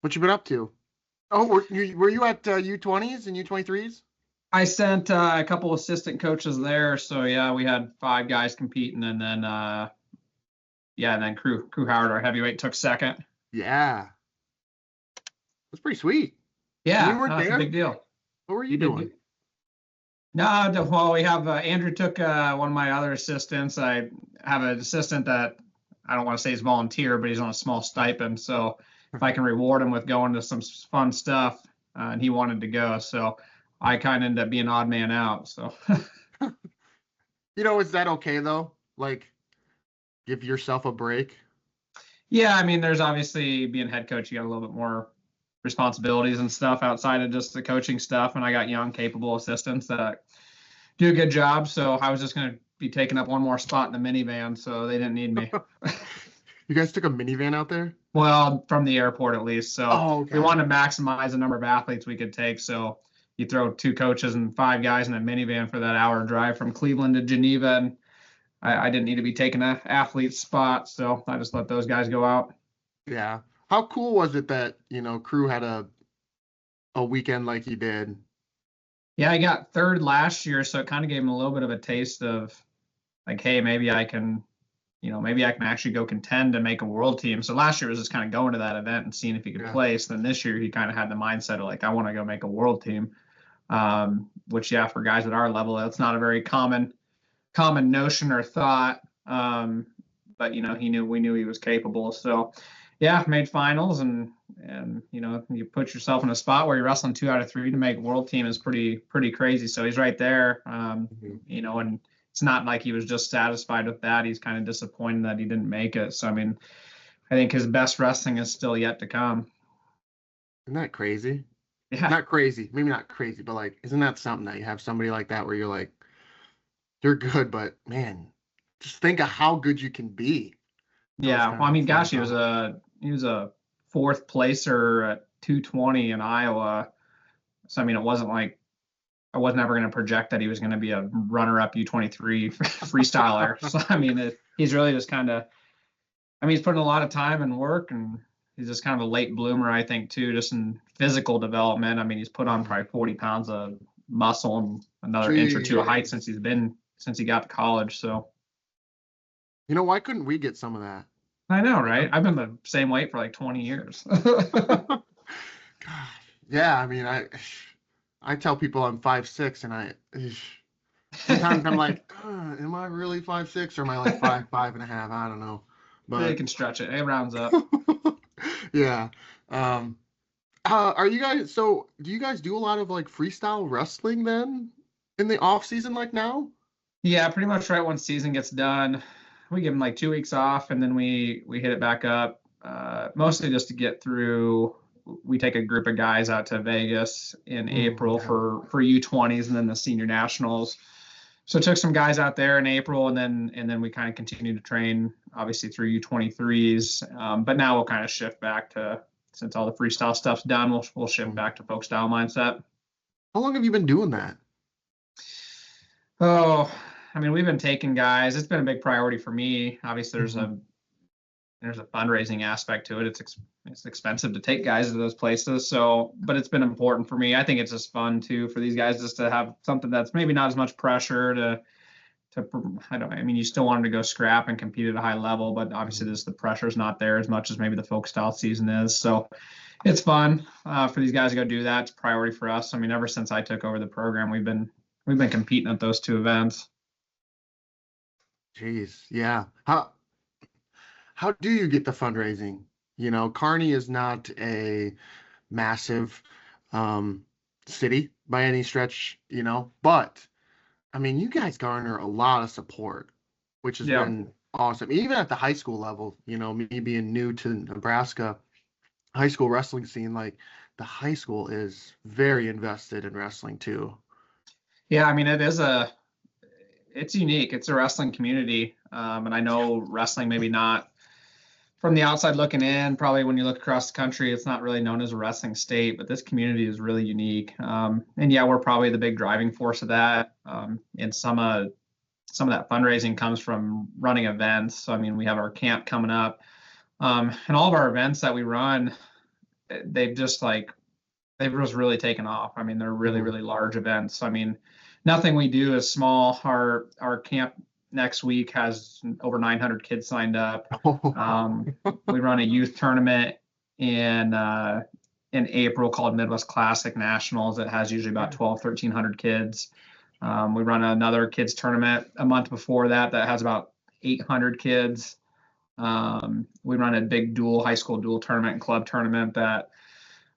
What you been up to? Oh, were you at U20s and U23s? I sent a couple assistant coaches there, so yeah, we had 5 guys competing, and then yeah, and then Crew Howard, our heavyweight, took second. Yeah, that's pretty sweet. And you Yeah, weren't no, it's a there? big deal. What were you You did doing? good. No, well, we have Andrew took one of my other assistants. I have an assistant that I don't want to say he's volunteer, but he's on a small stipend. So if I can reward him with going to some fun stuff, and he wanted to go, so I kind of ended up being odd man out. So Is that okay though? Like, give yourself a break. yeah, I mean, there's obviously being head coach, you got a little bit more responsibilities and stuff outside of just the coaching stuff. And I got young, capable assistants that do a good job. So I was just going to be taking up one more spot in the minivan, so they didn't need me. You guys took a minivan out there? Well, from the airport at least. So Oh, we okay. wanted to maximize the number of athletes we could take. So you throw 2 coaches and 5 guys in a minivan for that hour drive from Cleveland to Geneva. And I didn't need to be taking an athlete spot. So I just let those guys go out. Yeah. How cool was it that, Crew had a weekend like he did? Yeah, I got third last year. So it kind of gave him a little bit of a taste of like, hey, maybe I can, maybe I can actually go contend and make a world team. So last year was just kind of going to that event and seeing if he could Yeah. place. Then this year he kind of had the mindset of like, I want to go make a world team. Which yeah, for guys at our level, that's not a very common notion or thought. But we knew he was capable. So yeah, made finals and you put yourself in a spot where you're wrestling 2 out of 3 to make world team is pretty crazy. So he's right there. And it's not like he was just satisfied with that. He's kind of disappointed that he didn't make it. So I mean, I think his best wrestling is still yet to come. Isn't that crazy? Yeah. Not crazy, maybe not crazy, but like, isn't that something that you have somebody like that where you're like, you're good, but man, just think of how good you can be. Those Yeah. kind Well, I of mean, fun gosh, he was times. a 4th placer at 220 in Iowa. So I mean, it wasn't like I wasn't ever going to project that he was going to be a runner-up U23 freestyler. So I mean, he's really just kind of. I mean, he's putting a lot of time and work, and he's just kind of a late bloomer, I think, too, just in physical development. I mean, he's put on probably 40 pounds of muscle and another inch or two of height Jeez. since he got to college. So Why couldn't we get some of that? I know, right? I've been the same weight for like 20 years. God. Yeah, I mean, I tell people I'm 5'6", and sometimes I'm like, am I really 5'6", or am I like 5'5.5"? I don't know, They but can stretch it. It rounds up. yeah. Um, are you guys? So, do you guys do a lot of like freestyle wrestling then in the off season, like now? Yeah, pretty much right when season gets done, we give them like 2 weeks off, and then we hit it back up. Mostly just to get through. We take a group of guys out to Vegas in April Yeah. for U20s and then the senior nationals. So took some guys out there in April, and then we kind of continue to train, obviously through U23s. But now we'll kind of shift back to, since all the freestyle stuff's done, we'll shift Mhm. back to folk style mindset. How long have you been doing that? Oh, I mean, we've been taking guys. It's been a big priority for me. Obviously, Mhm. there's a fundraising aspect to it. It's expensive to take guys to those places. So, but it's been important for me. I think it's just fun too for these guys just to have something that's maybe not as much pressure I mean, you still want them to go scrap and compete at a high level, but obviously Mhm. the pressure's not there as much as maybe the folk style season is. So it's fun for these guys to go do that. It's a priority for us. I mean, ever since I took over the program, we've been competing at those 2 events. Jeez, yeah. How do you get the fundraising? Kearney is not a massive um, city by any stretch, but I mean, you guys garner a lot of support, which has Yeah. been awesome. Even at the high school level, me being new to Nebraska, high school wrestling scene, like the high school is very invested in wrestling too. Yeah. I mean, it's unique. It's a wrestling community. And I know wrestling, maybe not from the outside looking in, probably when you look across the country, it's not really known as a wrestling state, but this community is really unique. And yeah, we're probably the big driving force of that. And some of that fundraising comes from running events. So, I mean, we have our camp coming up. And all of our events that we run, they've just like they've just really taken off. I mean, they're really, Mhm. really large events. I mean, nothing we do is small. Our camp next week has over 900 kids signed up. Um, we run a youth tournament in April called Midwest Classic Nationals. It has usually about 1,300 kids. We run another kids tournament a month before that has about 800 kids. We run a big high school dual tournament and club tournament that,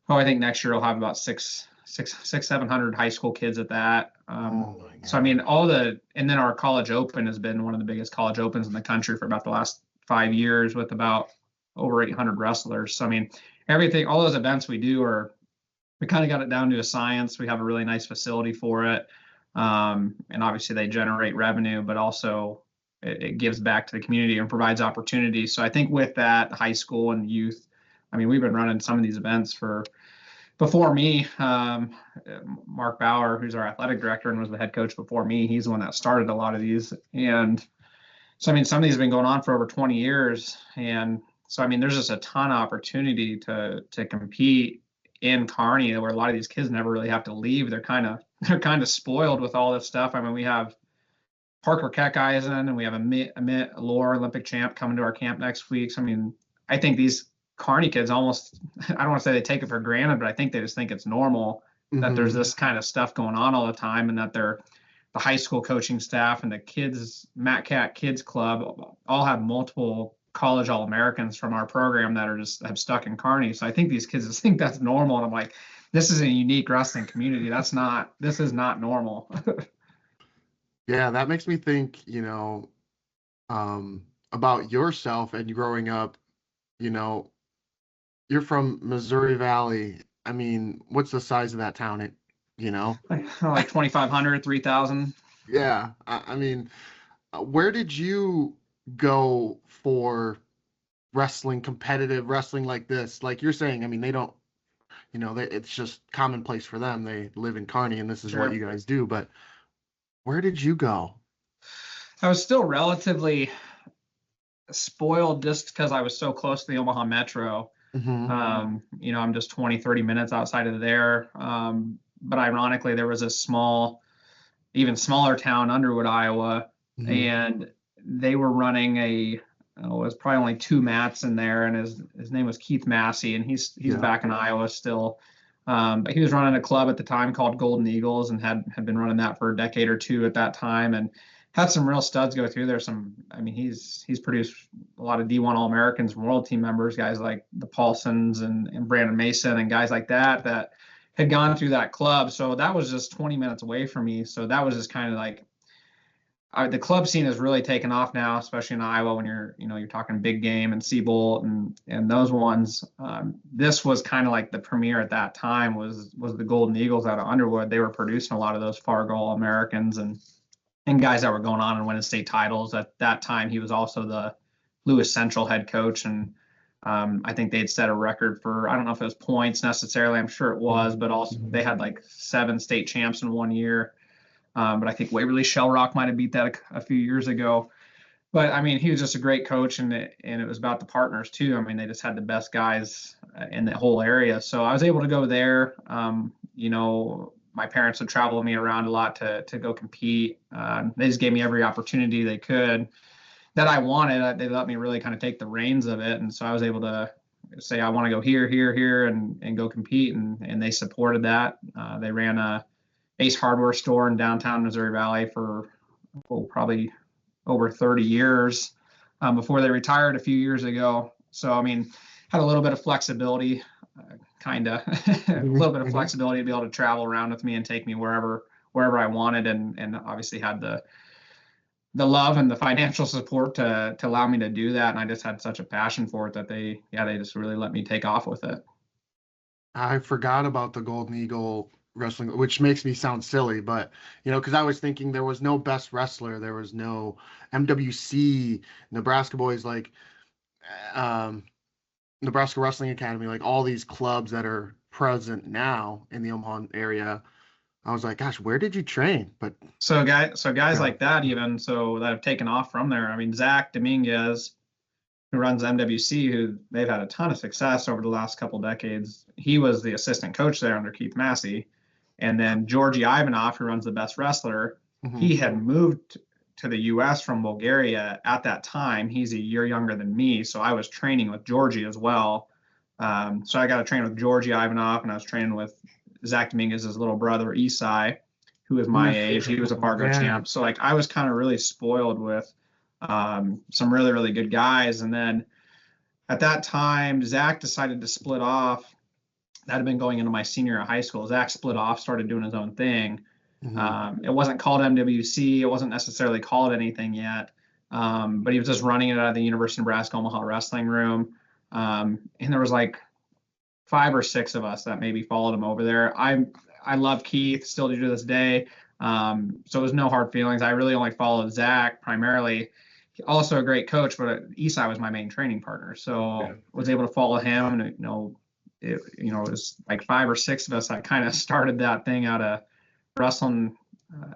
I think next year we'll have about 700 high school kids at that. Oh my So I mean, God. and then our college open has been one of the biggest college opens in the country for about the last 5 years with about over 800 wrestlers. So I mean, all those events we kind of got it down to a science. We have a really nice facility for it. And obviously they generate revenue, but also it gives back to the community and provides opportunities. So I think with that, high school and youth, I mean, we've been running some of these events before me. Mark Bauer, who's our athletic director and was the head coach before me, he's the one that started a lot of these. And so, I mean, some of these have been going on for over 20 years. And so, I mean, there's just a ton of opportunity to compete in Kearney, where a lot of these kids never really have to leave. They're kind of spoiled with all this stuff. I mean, we have Parker Keckeisen and we have a Lower Olympic champ coming to our camp next week. So, I mean, I think these Kearney kids almost, I don't want to say they take it for granted, but I think they just think it's normal that there's Hmm. this kind of stuff going on all the time, and that the high school coaching staff and the kids, Matt Cat Kids Club, all have multiple college All-Americans from our program that have stuck in Kearney. So I think these kids just think that's normal. And I'm like, this is a unique wrestling community. This is not normal. Yeah, that makes me think, about yourself and growing up. You know, you're from Missouri Valley. I mean, what's the size of that town? You know? Like 2,500, 3,000. Yeah. I mean, where did you go for wrestling, competitive wrestling like this? Like you're saying, I mean, they don't, it's just commonplace for them. They live in Kearney and this is what Sure. you guys do. But where did you go? I was still relatively spoiled just because I was so close to the Omaha Metro. Hmm. I'm just 20, 30 minutes outside of there. But ironically, there was a even smaller town, Underwood, Iowa, Hmm. and they were running it was probably only two mats in there, and his name was Keith Massey, and he's Yeah. back in Iowa still. But he was running a club at the time called Golden Eagles and had been running that for a decade or two at that time, and had some real studs go through there. I mean, he's produced a lot of D1 All-Americans and World Team members, guys like the Paulsons and Brandon Mason and guys like that had gone through that club. So that was just 20 minutes away from me. So that was just kind of like the club scene has really taken off now, especially in Iowa when you're talking big game and Seabolt and those ones. This was kind of like the premiere at that time was the Golden Eagles out of Underwood. They were producing a lot of those Fargo All-Americans and guys that were going on and winning state titles. At that time, he was also the Lewis Central head coach, and I think they'd set a record for, I don't know if it was points necessarily, I'm sure it was, but also they had like 7 state champs in one year. But I think Waverly Shell Rock might have beat that a few years ago. But I mean, he was just a great coach, and it was about the partners too. I mean, they just had the best guys in the whole area. So I was able to go there. My parents would travel with me around a lot to go compete. They just gave me every opportunity they could that I wanted. They let me really kind of take the reins of it, and so I was able to say I want to go here, here, here, and go compete, and they supported that. They ran a Ace Hardware store in downtown Missouri Valley for probably over 30 years before they retired a few years ago. So, I mean, had a little bit of flexibility, kind of a Hmm. little bit of Hmm. flexibility to be able to travel around with me and take me wherever I wanted, and obviously had the love and the financial support to allow me to do that. And I just had such a passion for it that they just really let me take off with it. I forgot about the Golden Eagle wrestling, which makes me sound silly, but because I was thinking there was no best wrestler, there was no MWC, Nebraska boys, like um, Nebraska Wrestling Academy, like all these clubs that are present now in the Omaha area. I was like, gosh, where did you train? But So guys yeah. like that, even so, that have taken off from there. I mean, Zach Dominguez, who runs MWC, who they've had a ton of success over the last couple decades. He was the assistant coach there under Keith Massey. And then Georgi Ivanov, who runs the Best Wrestler, he had moved to the US from Bulgaria at that time. He's a year younger than me. So I was training with Georgi as well. So I got to train with Georgi Ivanov, and I was training with Zach Dominguez's little brother, Isai, who is my age. He was a Fargo champ. So like I was kind of really spoiled with some really, really good guys. And then at that time, Zach decided to split off. That had been going into my senior year of high school. Zach split off, started doing his own thing. It wasn't called MWC. It wasn't necessarily called anything yet. But he was just running it out of the University of Nebraska Omaha wrestling room. And there was like 5 or 6 of us that maybe followed him over there. I love Keith, still do to this day. So it was no hard feelings. I really only followed Zach primarily. Also a great coach, but Isai was my main training partner. So was able to follow him. And, it was like 5 or 6 of us that kind of started that thing out of wrestling,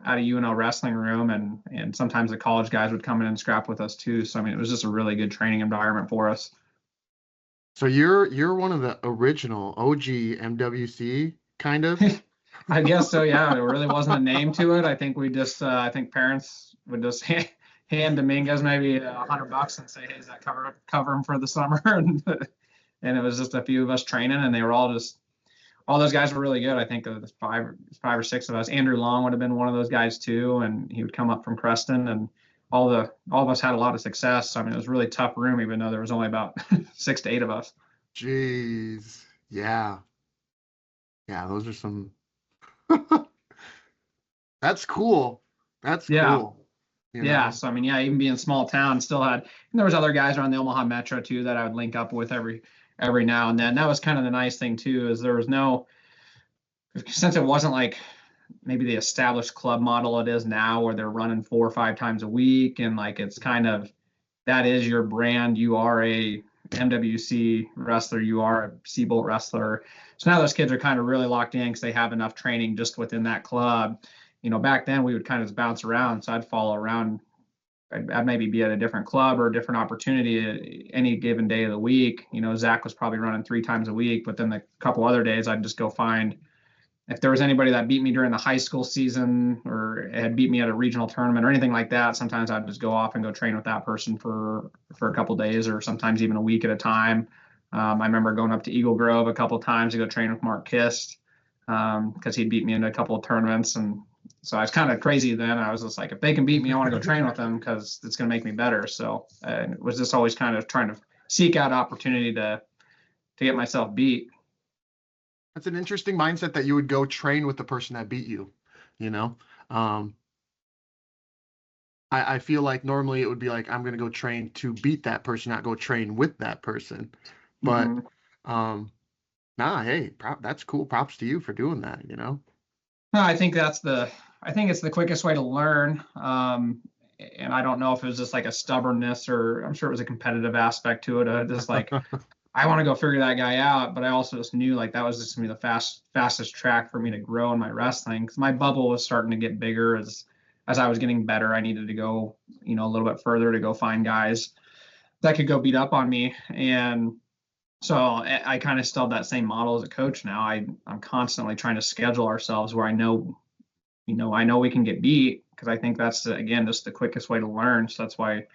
out of UNO wrestling room. And sometimes the college guys would come in and scrap with us too. So, I mean, it was just a really good training environment for us. So you're one of the original OG MWC kind of. I guess so. Yeah, there really wasn't a name to it. I think we just, I think parents would just hand Dominguez maybe $100 and say, "Hey, does that cover him for the summer?" And it was just a few of us training, and they were all those guys were really good. I think there was 5 or 6 of us. Andrew Long would have been one of those guys too, and he would come up from Creston, and all of us had a lot of success. I mean, it was a really tough room, even though there was only about 6 to 8 of us. Jeez. Yeah. Yeah, those are some That's cool. That's cool. Yeah. So I mean, yeah, even being small town, still had, and there was other guys around the Omaha Metro too that I would link up with every now and then. That was kind of the nice thing too, is there was no, since it wasn't like maybe the established club model it is now, where they're running 4 or 5 times a week, and like it's kind of, that is your brand. You are a MWC wrestler, you are a Seabolt wrestler. So now those kids are kind of really locked in because they have enough training just within that club. Back then we would kind of just bounce around. So I'd follow around. I'd maybe be at a different club or a different opportunity any given day of the week. Zach was probably running 3 times a week, but then the couple other days I'd just go find, if there was anybody that beat me during the high school season or had beat me at a regional tournament or anything like that, sometimes I'd just go off and go train with that person for a couple days, or sometimes even a week at a time. I remember going up to Eagle Grove a couple of times to go train with Mark Kist because he'd beat me in a couple of tournaments. And so I was kind of crazy then. I was just like, if they can beat me, I want to go train with them because it's going to make me better. So it was just always kind of trying to seek out opportunity to get myself beat. That's an interesting mindset that you would go train with the person that beat you. I feel like normally it would be like, I'm going to go train to beat that person, not go train with that person. But hey, that's cool. Props to you for doing that. No, I think it's the quickest way to learn. And I don't know if it was just like a stubbornness, or I'm sure it was a competitive aspect to it. Just like, I want to go figure that guy out. But I also just knew like that was just going to be the fastest track for me to grow in my wrestling, because my bubble was starting to get bigger as I was getting better. I needed to go, a little bit further to go find guys that could go beat up on me. And so I kind of still have that same model as a coach now. I'm constantly trying to schedule ourselves where I know we can get beat, because I think that's, again, just the quickest way to learn. So that's why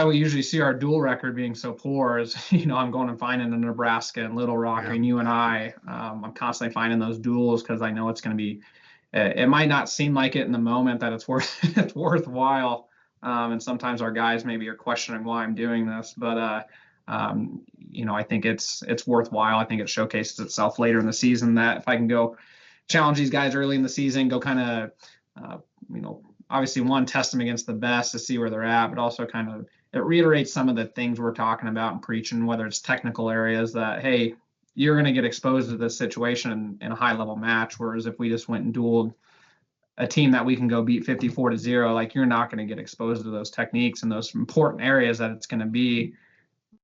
we usually see our duel record being so poor is, I'm going and finding a Nebraska and Little Rock and UNI. I'm constantly finding those duels because I know it's going to be, it might not seem like it in the moment that it's worthwhile. And sometimes our guys maybe are questioning why I'm doing this, but I think it's worthwhile. I think it showcases itself later in the season that if I can go challenge these guys early in the season, go kind of, obviously test them against the best to see where they're at, but also kind of it reiterates some of the things we're talking about and preaching, whether it's technical areas that, hey, you're going to get exposed to this situation in a high level match. Whereas if we just went and dueled a team that we can go beat 54-0, like you're not going to get exposed to those techniques and those important areas that it's going to be.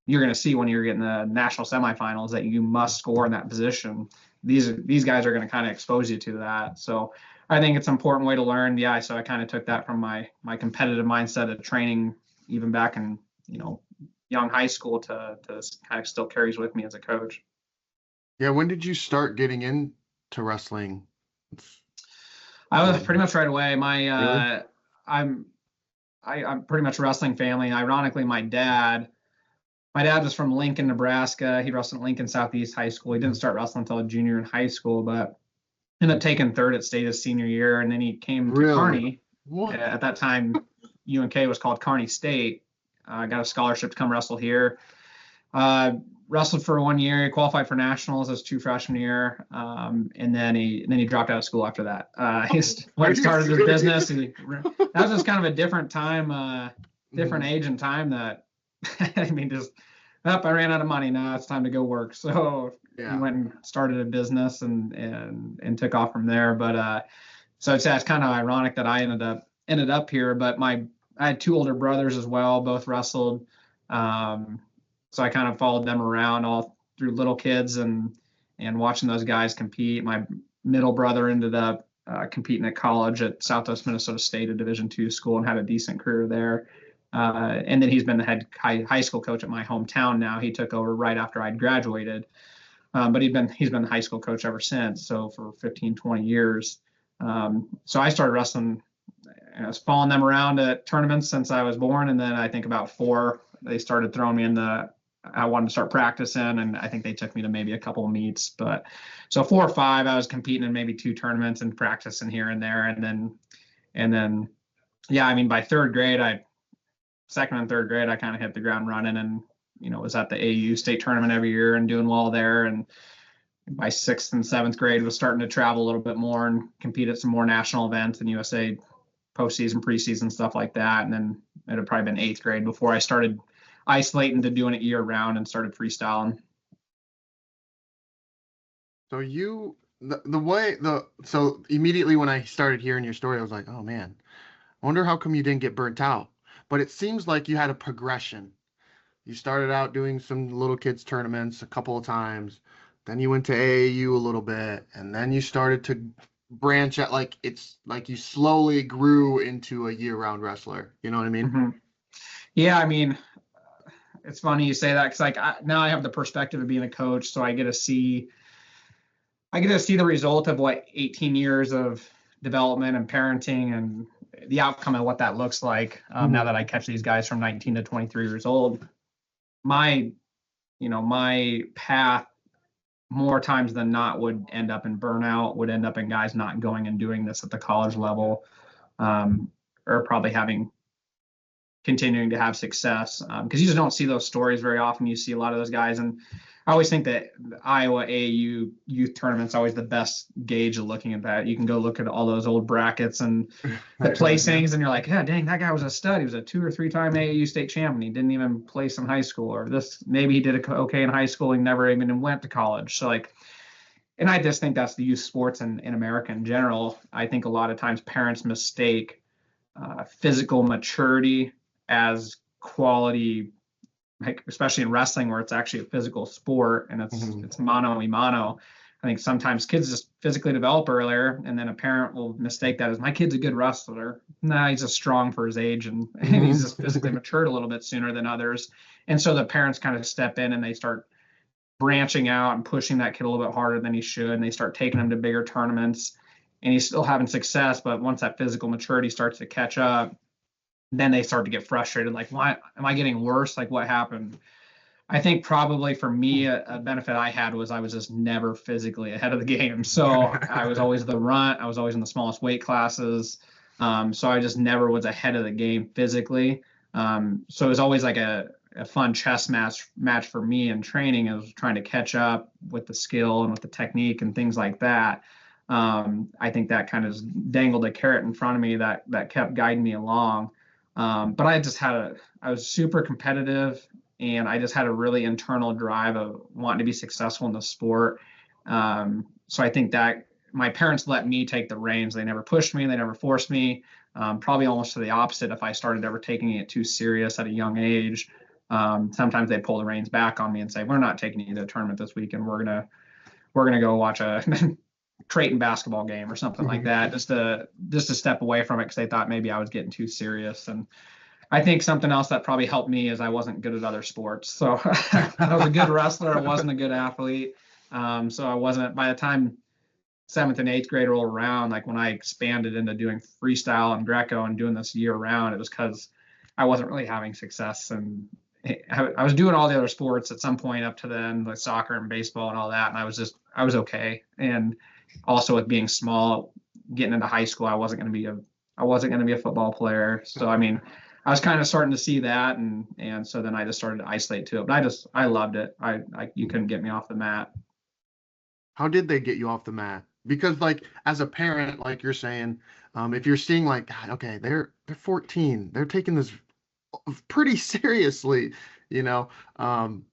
You're going to see when you're getting the national semifinals that you must score in that position. These guys are going to kind of expose you to that. So I think it's an important way to learn. Yeah. So I kind of took that from my competitive mindset of training, even back in, young high school to kind of still carries with me as a coach. Yeah, when did you start getting into wrestling? I was pretty much right away. Really? I'm pretty much wrestling family. Ironically, my dad was from Lincoln, Nebraska. He wrestled at Lincoln Southeast High School. He didn't start wrestling until a junior in high school, but ended up taking third at state his senior year. And then he came to Really? Kearney. What? At that time, UNK was called Kearney State. Got a scholarship to come wrestle here. Wrestled for 1 year. He qualified for nationals his true freshman year, and then he dropped out of school after that. When he started his business, that was just kind of a different time, different age and time. That I mean, just I ran out of money. Now it's time to go work. So he went and started a business and took off from there. But so it's kind of ironic that I ended up here. But I had two older brothers as well, both wrestled. So I kind of followed them around all through little kids and watching those guys compete. My middle brother ended up competing at college at Southwest Minnesota State, a Division II school, and had a decent career there. And then he's been the head high school coach at my hometown now. He took over right after I'd graduated. But he's been the high school coach ever since. So for 15, 20 years. So I started wrestling. I was following them around at tournaments since I was born. And then I think about 4, they started throwing me I wanted to start practicing, and I think they took me to maybe a couple of meets. But so 4 or 5, I was competing in maybe 2 tournaments and practicing here and there. And then, yeah, I mean, by second and third grade, I kind of hit the ground running and, was at the AAU state tournament every year and doing well there. And by 6th and 7th grade, was starting to travel a little bit more and compete at some more national events and USA postseason, preseason, stuff like that. And then it had probably been 8th grade before I started isolating to doing it year round and started freestyling. So so immediately when I started hearing your story, I was like, oh man, I wonder how come you didn't get burnt out. But it seems like you had a progression. You started out doing some little kids tournaments a couple of times, then you went to AAU a little bit, and then you started to branch out. Like it's like you slowly grew into a year-round wrestler. You know what I mean? Mm-hmm. Yeah, I mean, it's funny you say that because now I have the perspective of being a coach, so I get to see the result of what 18 years of development and parenting and the outcome of what that looks like. Now that I catch these guys from 19 to 23 years old, my path more times than not would end up in burnout, would end up in guys not going and doing this at the college level, or probably continuing to have success, because you just don't see those stories very often. You see a lot of those guys, and I always think that the Iowa AAU youth tournament's always the best gauge of looking at that. You can go look at all those old brackets and the placings, and you're like, yeah, dang, that guy was a stud. He was a 2 or 3 time AAU state champion. He didn't even place in high school, or maybe he did okay in high school. He never even went to college. So and I just think that's the youth sports in America in general. I think a lot of times parents mistake physical maturity as quality, like especially in wrestling where it's actually a physical sport and it's mano a mano. I think sometimes kids just physically develop earlier, and then a parent will mistake that as my kid's a good wrestler. Nah, he's just strong for his age and he's just physically matured a little bit sooner than others. And so the parents kind of step in and they start branching out and pushing that kid a little bit harder than he should. And they start taking him to bigger tournaments, and he's still having success. But once that physical maturity starts to catch up, then they start to get frustrated. Like, why am I getting worse? Like, what happened? I think probably for me, a benefit I had was I was just never physically ahead of the game. So I was always the runt. I was always in the smallest weight classes. So I just never was ahead of the game physically. So it was always like a fun chess match for me in training. I was trying to catch up with the skill and with the technique and things like that. I think that kind of dangled a carrot in front of me that kept guiding me along. But I was super competitive, and I just had a really internal drive of wanting to be successful in the sport. So I think that my parents let me take the reins. They never pushed me. They never forced me. Probably almost to the opposite. If I started ever taking it too serious at a young age, sometimes they pull the reins back on me and say, "We're not taking you to a tournament this weekend. We're gonna go watch a Creighton basketball game or something like that," just to step away from it because they thought maybe I was getting too serious. And I think something else that probably helped me is I wasn't good at other sports. So I was a good wrestler. I wasn't a good athlete. So I wasn't, by the time seventh and eighth grade rolled around, like when I expanded into doing freestyle and Greco and doing this year round, it was because I wasn't really having success. And I was doing all the other sports at some point up to then, like soccer and baseball and all that. And I was okay. And also with being small, getting into high school, I wasn't going to be a football player. So, I mean, I was kind of starting to see that. And so then I just started to isolate to it, but I loved it. You couldn't get me off the mat. How did they get you off the mat? Because like as a parent, like you're saying, if you're seeing like, God, okay, they're 14, they're taking this pretty seriously, you know. Um,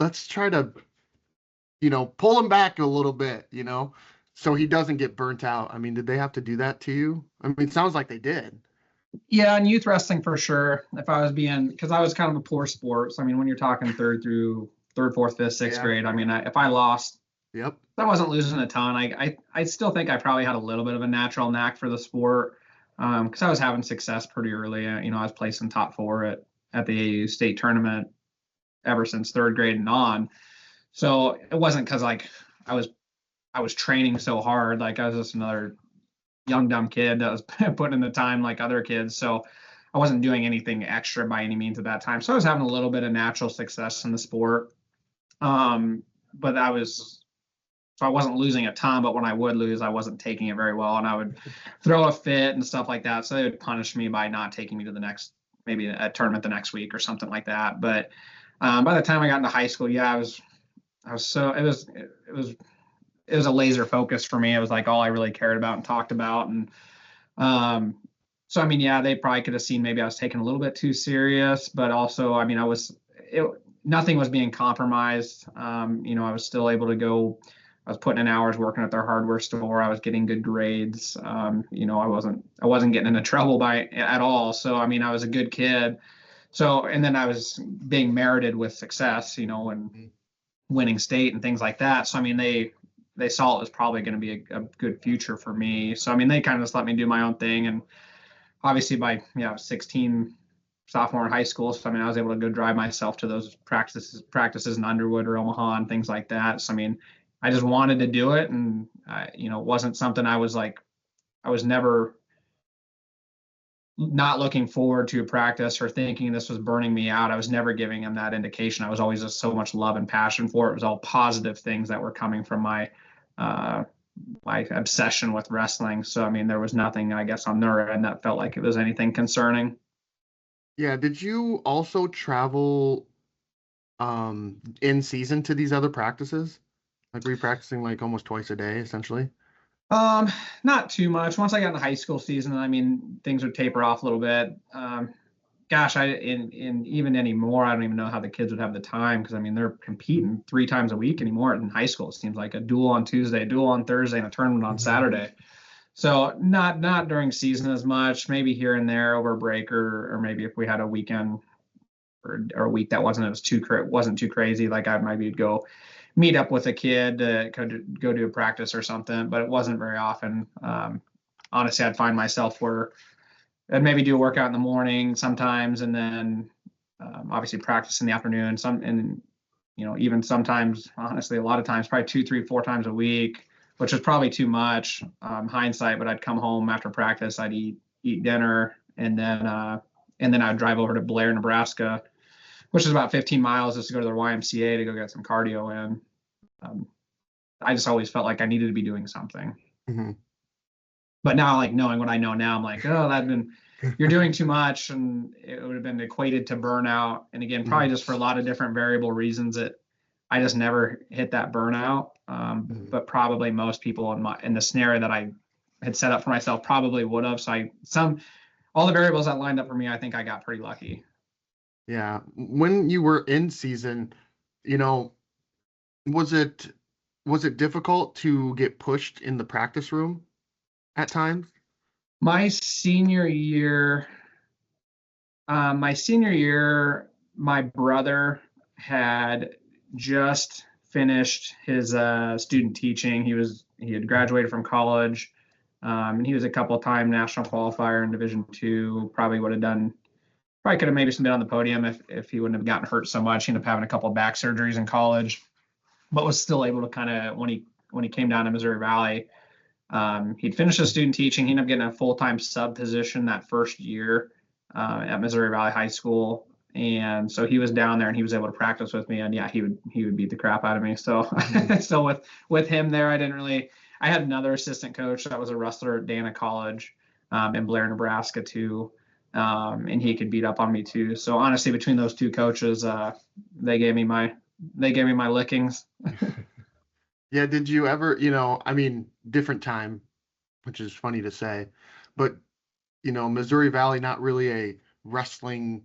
let's try to, pull him back a little bit, so he doesn't get burnt out. I mean, did they have to do that to you? I mean, it sounds like they did. Yeah, and youth wrestling for sure. If I was because I was kind of a poor sport. So I mean, when you're talking third, fourth, fifth, sixth Yeah. grade, I mean, if I lost, Yep. I wasn't losing a ton. I still think I probably had a little bit of a natural knack for the sport because I was having success pretty early. I was placing top four at the AU state tournament ever since third grade and on. So it wasn't because like I was I was training so hard. Like I was just another young dumb kid that was putting in the time like other kids. So I wasn't doing anything extra by any means at that time. So I was having a little bit of natural success in the sport. But I wasn't losing a ton, but when I would lose, I wasn't taking it very well, and I would throw a fit and stuff like that. So they would punish me by not taking me to the next, maybe a tournament the next week or something like that. But by the time I got into high school, yeah, I was so it was a laser focus for me. It was like all I really cared about and talked about, and um, so I mean, yeah, they probably could have seen maybe I was taking a little bit too serious, but also, I mean, nothing was being compromised. I was still able to go. I was putting in hours working at their hardware store. I was getting good grades. I wasn't getting into trouble by at all. So I mean, I was a good kid. So and then I was being merited with success, and winning state and things like that. So I mean, they saw it was probably going to be a good future for me. So I mean, they kind of just let me do my own thing, and obviously by 16 sophomore in high school. So I mean, I was able to go drive myself to those practices in Underwood or Omaha and things like that. So I mean, I just wanted to do it, and it wasn't something I was like, I was never not looking forward to a practice or thinking this was burning me out. I was never giving them that indication. I was always just so much love and passion for it. It was all positive things that were coming from uh, my obsession with wrestling. So I mean, there was nothing, I guess, on their end that felt like it was anything concerning. Yeah. Did you also travel in season to these other practices? Like were you practicing like almost twice a day, essentially? Um, Not too much. Once I got into high school season, I mean, things would taper off a little bit. Gosh, in even anymore, I don't even know how the kids would have the time because I mean they're competing 3 times a week anymore in high school. It seems like a duel on Tuesday, a duel on Thursday, and a tournament on Saturday. So not during season as much. Maybe here and there over break, or maybe if we had a weekend or a week that wasn't too crazy, like I maybe go meet up with a kid to go do a practice or something. But it wasn't very often. Honestly, I'd find myself where I'd maybe do a workout in the morning sometimes, and then obviously practice in the afternoon. Even sometimes, honestly, a lot of times, probably 2, 3, 4 times a week, which is probably too much hindsight. But I'd come home after practice, I'd eat dinner, and then I'd drive over to Blair, Nebraska, which is about 15 miles, just to go to the YMCA to go get some cardio in. Um, I just always felt like I needed to be doing something. Hmm. But now, like knowing what I know now, I'm like, oh, you're doing too much, and it would have been equated to burnout. And again, probably just for a lot of different variable reasons that I just never hit that burnout. But probably most people in the scenario that I had set up for myself probably would have. So all the variables that lined up for me, I think I got pretty lucky. Yeah. When you were in season, you know, was it was it difficult to get pushed in the practice room at times? My senior year, my brother had just finished his student teaching. He had graduated from college, and he was a couple-time national qualifier in Division II. Probably would have done Probably could have maybe been on the podium if he wouldn't have gotten hurt so much. He ended up having a couple of back surgeries in college, but was still able to kind of when he came down to Missouri Valley. He'd finished his student teaching. He ended up getting a full-time sub position that first year at Missouri Valley High School. And so he was down there and he was able to practice with me. And yeah, he would beat the crap out of me. So so with him there, I had another assistant coach that was a wrestler at Dana College in Blair, Nebraska too. And he could beat up on me too. So honestly, between those two coaches, they gave me my lickings. Yeah, did you ever, I mean, different time, which is funny to say, but Missouri Valley, not really a wrestling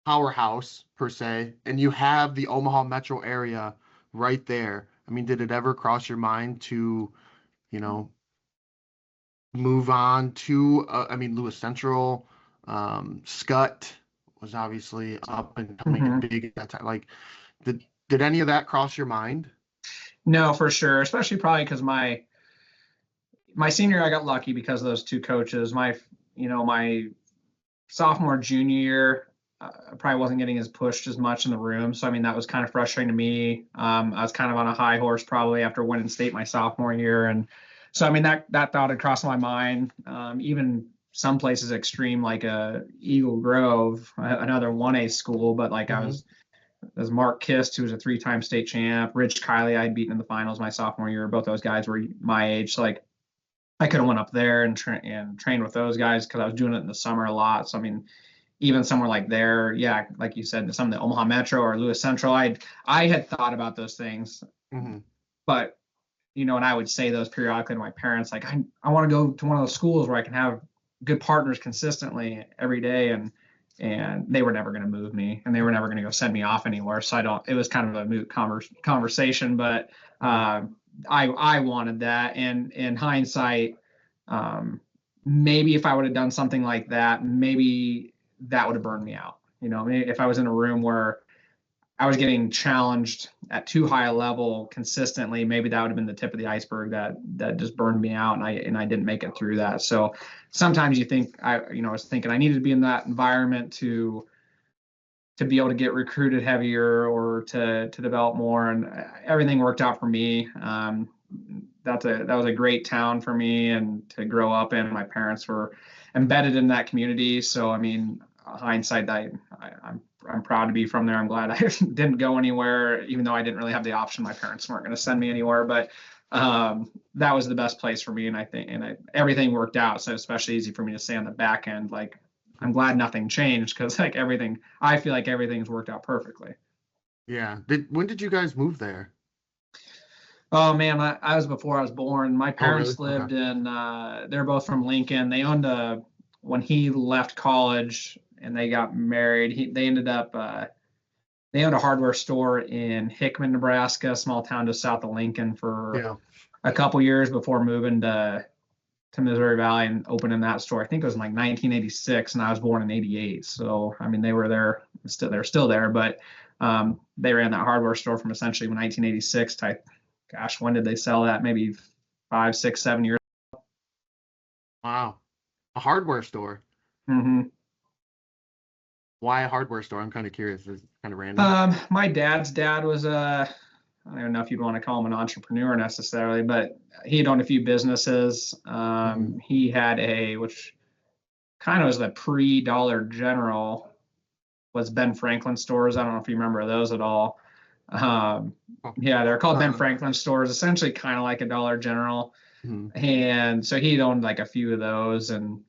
powerhouse per se, and you have the Omaha metro area right there. I mean, did it ever cross your mind to, you know, move on to, I mean, Lewis Central, Scott was obviously up and coming and big at that time. Like, did any of that cross your mind? No, for sure. Especially probably because my senior year, I got lucky because of those two coaches. My sophomore, junior year, I probably wasn't getting as pushed as much in the room. So, I mean, that was kind of frustrating to me. I was kind of on a high horse probably after winning state my sophomore year. And so, I mean, that thought had crossed my mind. Even some places extreme like Eagle Grove, another 1A school, but like I was Mark Kist, who was a 3-time state champ, Rich Kiley, I'd beaten in the finals my sophomore year. Both those guys were my age. So like I could have went up there and trained with those guys because I was doing it in the summer a lot. So I mean, even somewhere like there, yeah, like you said, some of the Omaha Metro or Lewis Central, I had thought about those things, but and I would say those periodically to my parents, like I want to go to one of those schools where I can have good partners consistently every day, and they were never going to move me, and they were never going to go send me off anywhere. So it was kind of a moot conversation, but I wanted that. And in hindsight, maybe if I would have done something like that, maybe that would have burned me out. If I was in a room where I was getting challenged at too high a level consistently, maybe that would have been the tip of the iceberg that just burned me out, and I didn't make it through that. So sometimes you think I was thinking I needed to be in that environment to be able to get recruited heavier or to develop more, and everything worked out for me. That was a great town for me and to grow up in. My parents were embedded in that community, so I mean, hindsight, I'm proud to be from there. I'm glad I didn't go anywhere, even though I didn't really have the option. My parents weren't going to send me anywhere, but that was the best place for me, and I think everything worked out. So especially easy for me to say on the back end, like I'm glad nothing changed because I feel like everything's worked out perfectly. Yeah. When did you guys move there? Oh man, I was before I was born. My parents Really? lived in. They're both from Lincoln. They owned when he left college and they got married. They ended up. They owned a hardware store in Hickman, Nebraska, a small town just south of Lincoln, for a couple years before moving to Missouri Valley and opening that store. I think it was in like 1986, and I was born in '88. So I mean, they were there. They're still there, but they ran that hardware store from essentially 1986 to, gosh, when did they sell that? Maybe 5, 6, 7 years. Wow. A hardware store. Why a hardware store? I'm kind of curious. It's kind of random. My dad's dad was I don't even know if you'd want to call him an entrepreneur necessarily, but he'd owned a few businesses. He had which kind of was the pre-Dollar General, was Ben Franklin stores. I don't know if you remember those at all. Yeah, they're called Ben Franklin stores, essentially kind of like a Dollar General. And so he'd owned like a few of those, and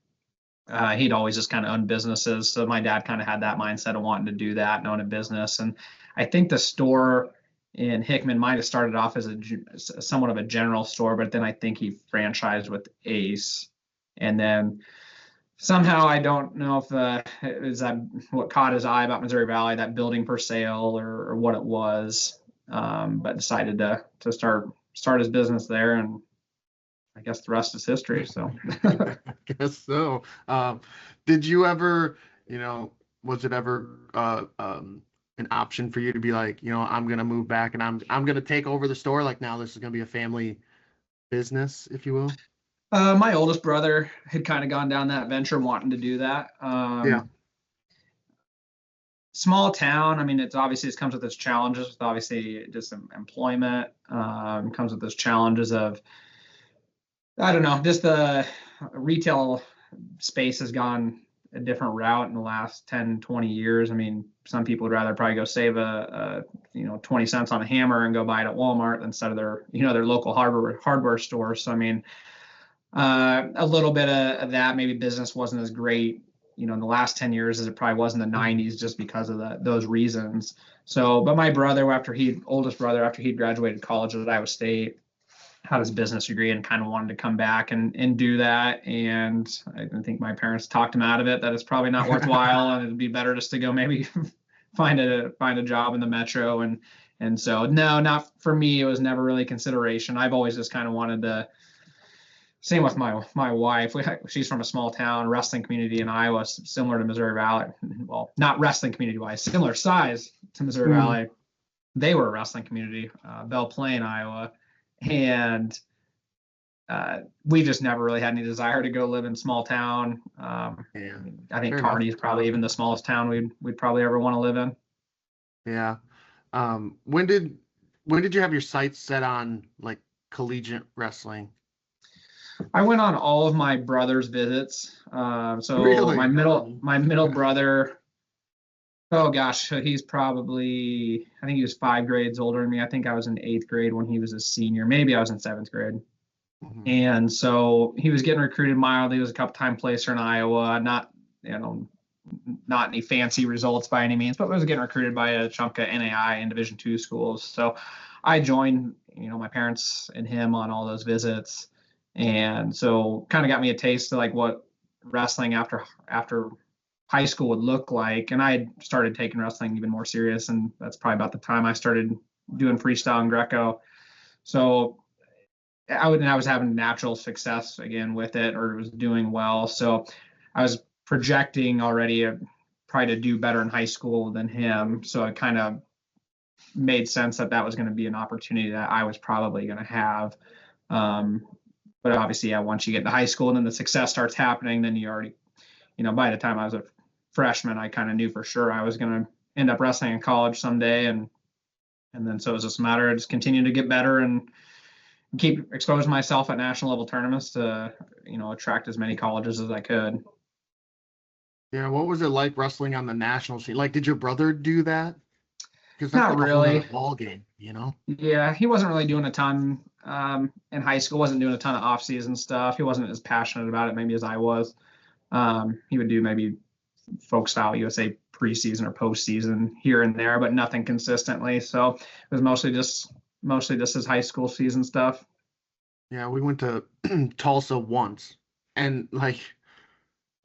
he'd always just kind of owned businesses. So my dad kind of had that mindset of wanting to do that and own a business. And I think the store in Hickman might have started off as somewhat of a general store, but then I think he franchised with Ace. And then somehow, I don't know if is that what caught his eye about Missouri Valley, that building for sale or what it was, but decided to start his business there, and I guess the rest is history. So I guess so. Did you ever, was it ever an option for you to be like, I'm gonna move back and I'm gonna take over the store? Like now this is gonna be a family business, if you will. My oldest brother had kind of gone down that venture, wanting to do that. small town. I mean, it's obviously, it comes with its challenges, with obviously just employment, comes with its challenges of, I don't know, just the retail space has gone a different route in the last 10, 20 years. I mean, some people would rather probably go save a 20 cents on a hammer and go buy it at Walmart instead of their local hardware store. So, I mean, a little bit of that, maybe business wasn't as great, in the last 10 years as it probably was in the 90s, just because of those reasons. So, but my brother, oldest brother, after he graduated college at Iowa State, had his business degree and kind of wanted to come back and do that. And I think my parents talked him out of it, that it's probably not worthwhile and it'd be better just to go maybe find a job in the metro. And so, no, not for me. It was never really consideration. I've always just kind of wanted to, same with my wife. She's from a small town wrestling community in Iowa, similar to Missouri Valley. Well, not wrestling community wise, similar size to Missouri Valley. They were a wrestling community, Belle Plaine, Iowa. And we just never really had any desire to go live in small town. I think Kearney is probably even the smallest town we'd probably ever want to live in. Yeah. When did you have your sights set on like collegiate wrestling? I went on all of my brother's visits. So Really? my middle brother, oh gosh, he's probably, I think he was 5 grades older than me. I think I was in 8th grade when he was a senior. Maybe I was in 7th grade. And so he was getting recruited mildly. He was a couple-time placer in Iowa. Not any fancy results by any means, but was getting recruited by a chunk of NAI and Division II schools. So I joined, my parents and him on all those visits. And so kind of got me a taste of like what wrestling after high school would look like. And I started taking wrestling even more serious. And that's probably about the time I started doing freestyle and Greco. So I was having natural success again with it, or was doing well. So I was projecting already probably to do better in high school than him. So it kind of made sense that was going to be an opportunity that I was probably going to have. But obviously, once you get to high school and then the success starts happening, then you already, by the time I was a freshman, I kind of knew for sure I was going to end up wrestling in college someday. And then so it was just a matter of just continuing to get better and keep exposing myself at national level tournaments to, attract as many colleges as I could. Yeah. What was it like wrestling on the national scene? Like, did your brother do that? Because that's Not like really. a whole other ball game, Yeah, he wasn't really doing a ton in high school. Wasn't doing a ton of off-season stuff. He wasn't as passionate about it maybe as I was. He would do maybe folk style USA preseason or postseason here and there, but nothing consistently. So it was mostly just his high school season stuff. Yeah, we went to Tulsa once, and like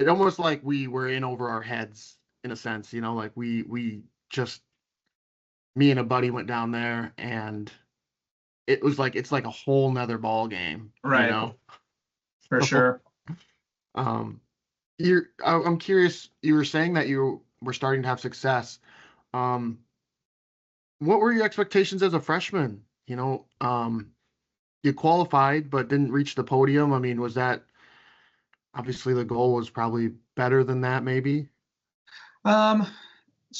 it almost like we were in over our heads in a sense, like we just, me and a buddy went down there, and it was like it's like a whole nother ball game, Right. For sure. I'm curious, you were saying that you were starting to have success. What were your expectations as a freshman? You qualified but didn't reach the podium. I mean, was that obviously the goal was probably better than that, maybe? So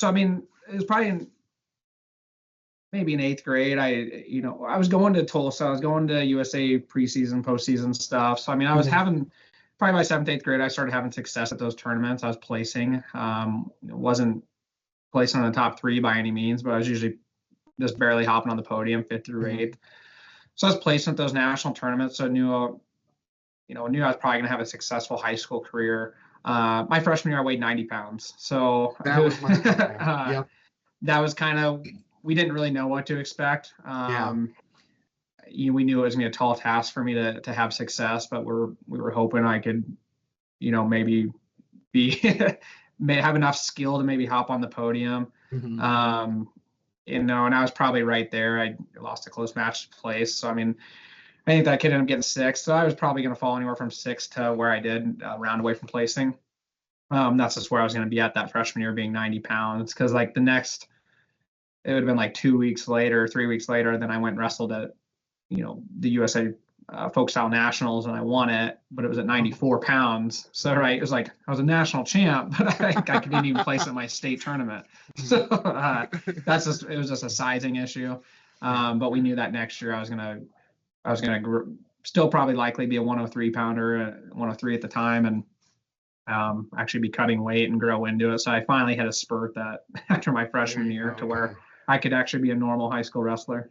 I mean, it was probably maybe in 8th grade. I was going to Tulsa. I was going to USA preseason, postseason stuff. So I mean, I was having probably by 7th, 8th grade, I started having success at those tournaments. I was placing. Wasn't placing in the top 3 by any means, but I was usually just barely hopping on the podium, 5th through 8th. So I was placing at those national tournaments. So I knew I was probably going to have a successful high school career. My freshman year, I weighed 90 pounds. So that was my yep. That was kind of, we didn't really know what to expect. We knew it was going to be a tall task for me to have success, but we were hoping I could, maybe have enough skill to maybe hop on the podium. And I was probably right there. I lost a close match to place. So, I mean, I think that kid ended up getting 6th. So I was probably going to fall anywhere from 6th to where I did, a round away from placing. That's just where I was going to be at that freshman year, being 90 pounds. Because like it would have been like 2 weeks later, 3 weeks later, then I went and wrestled at, the USA folk style nationals and I won it, but it was at 94 pounds. So, right, it was like I was a national champ, but I couldn't even place in my state tournament. So it was just a sizing issue. But we knew that next year I was gonna still probably likely be a 103 pounder, 103 at the time, and actually be cutting weight and grow into it. So I finally had a spurt that after my freshman year to where I could actually be a normal high school wrestler.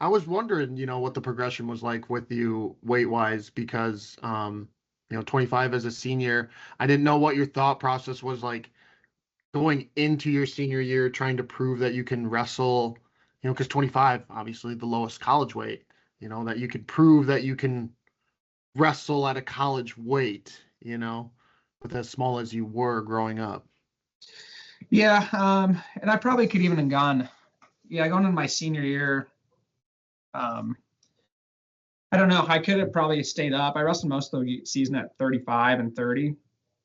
I was wondering, what the progression was like with you weight wise, because 25 as a senior, I didn't know what your thought process was like going into your senior year, trying to prove that you can wrestle, because 25, obviously the lowest college weight, that you could prove that you can wrestle at a college weight, with as small as you were growing up. Yeah. And I probably could even have gone into my senior year. I don't know. I could have probably stayed up. I wrestled most of the season at 35 and 30.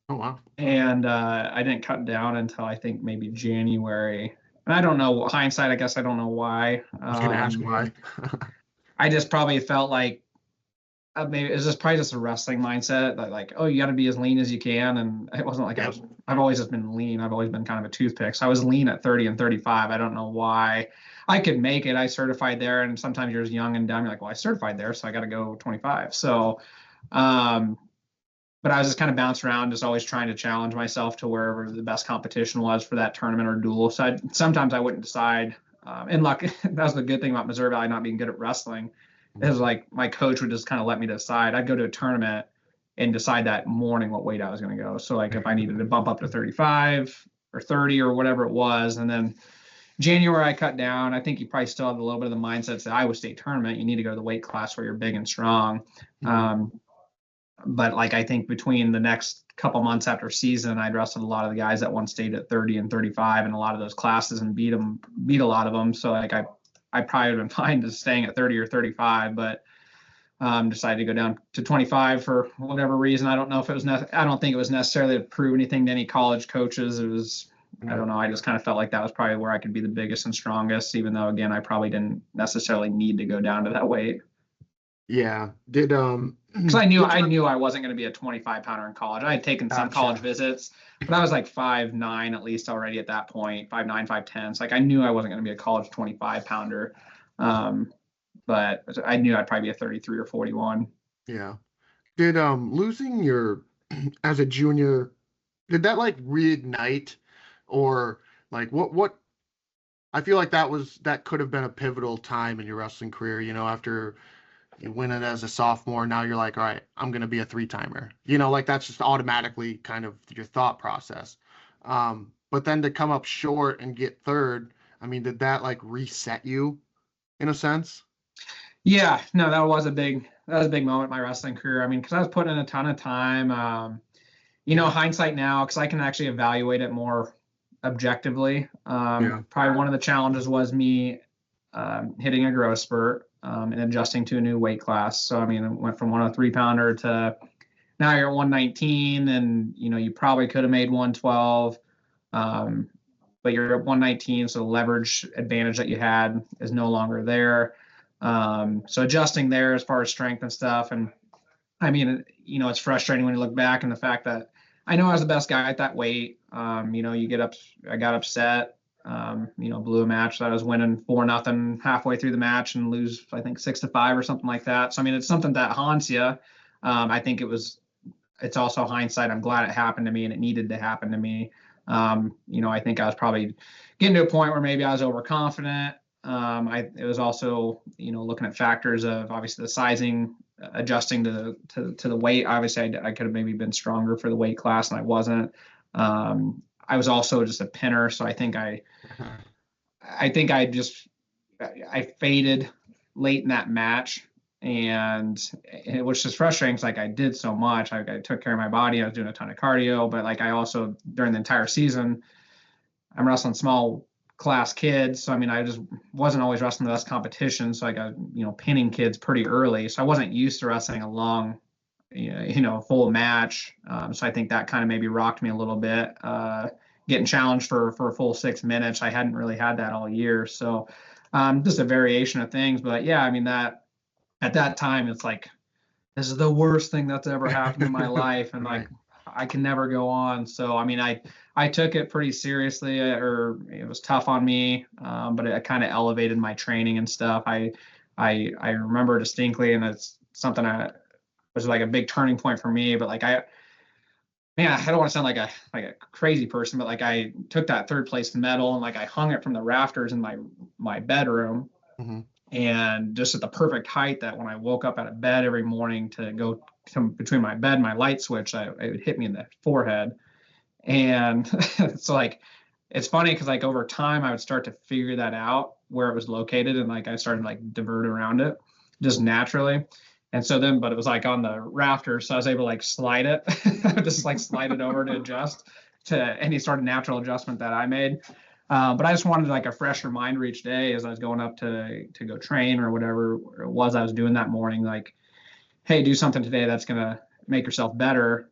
Oh, wow. And I didn't cut down until I think maybe January. And I don't know, hindsight, I guess I don't know why. I was going to ask why. I just probably felt like maybe it's just probably just a wrestling mindset that like, oh, you got to be as lean as you can. And it wasn't like I've always just been lean. I've always been kind of a toothpick. So I was lean at 30 and 35. I don't know why. I could make it. I certified there, and sometimes you're young and dumb. You're like, well, I certified there, so I got to go 25. So, but I was just kind of bounced around, just always trying to challenge myself to wherever the best competition was for that tournament or duel. So sometimes I wouldn't decide. And luck, that was the good thing about Missouri Valley not being good at wrestling. It was like my coach would just kind of let me decide. I'd go to a tournament and decide that morning what weight I was going to go. So like if I needed to bump up to 35 or 30 or whatever it was, and then January I cut down. I think you probably still have a little bit of the mindset. It's the Iowa State tournament. You need to go to the weight class where you're big and strong. But like I think between the next couple months after season, I'd wrestled a lot of the guys that won state at 30 and 35 in a lot of those classes and beat a lot of them. So like I probably would have been fine just staying at 30 or 35, but decided to go down to 25 for whatever reason. I don't know if it was I don't think it was necessarily to prove anything to any college coaches. It was, I don't know. I just kind of felt like that was probably where I could be the biggest and strongest, even though again, I probably didn't necessarily need to go down to that weight. Yeah. Because I knew I wasn't going to be a 25 pounder in college. I had taken some college visits, but I was like 5'9" at least already at that point, 5'9", 5'10". So like I knew I wasn't going to be a college 25 pounder. But I knew I'd probably be a 33 or 41. Yeah. Did losing your as a junior, did that like reignite, or like what I feel like that could have been a pivotal time in your wrestling career, after you win it as a sophomore, now you're like, all right, I'm going to be a 3-timer. Like that's just automatically kind of your thought process. But then to come up short and get third, I mean, did that like reset you in a sense? Yeah, no, that was a big moment in my wrestling career. I mean, because I was putting in a ton of time. Hindsight now, because I can actually evaluate it more objectively. Probably one of the challenges was me hitting a growth spurt and adjusting to a new weight class. So I mean, it went from 103 pounder to now you're at 119, and you probably could have made 112. But you're at 119, so the leverage advantage that you had is no longer there. So adjusting there as far as strength and stuff. And I mean, it's frustrating when you look back and the fact that I know I was the best guy at that weight. I got upset, blew a match that I was winning 4-0 halfway through the match and lose, I think 6-5 or something like that. So, I mean, it's something that haunts you. I think it's also hindsight. I'm glad it happened to me and it needed to happen to me. I think I was probably getting to a point where maybe I was overconfident. It was also, looking at factors of obviously the sizing, adjusting to the weight. Obviously, I could have maybe been stronger for the weight class, and I wasn't. I was also just a pinner, so I think I faded late in that match, and it was just frustrating. It's like I did so much. I took care of my body. I was doing a ton of cardio, but like I also during the entire season, I'm wrestling small class kids. So, I mean, I just wasn't always wrestling the best competition. So I got, pinning kids pretty early. So I wasn't used to wrestling a long, full match. So I think that kind of maybe rocked me a little bit, getting challenged for a full 6 minutes. I hadn't really had that all year. So just a variation of things. But yeah, I mean, that at that time, it's like, this is the worst thing that's ever happened in my life. And Right. like, I can never go on. So, I mean, I took it pretty seriously, or it was tough on me. But it kind of elevated my training and stuff. I remember distinctly, and it's something I was like a big turning point for me. But like, man, I don't want to sound like a crazy person, but like I took that third place medal and like I hung it from the rafters in my bedroom, Mm-hmm. and just at the perfect height that when I woke up out of bed every morning to go between my bed and my light switch, it would hit me in the forehead. And it's like, it's funny because like over time I would start to figure that out where it was located, and like I started like divert around it just naturally. And so then, but it was like on the rafters, so I was able to like slide it, just like slide it over to adjust to any sort of natural adjustment that I made. But I just wanted like a fresh reminder each day as I was going up to go train or whatever it was I was doing that morning. Like, hey, do something today that's gonna make yourself better.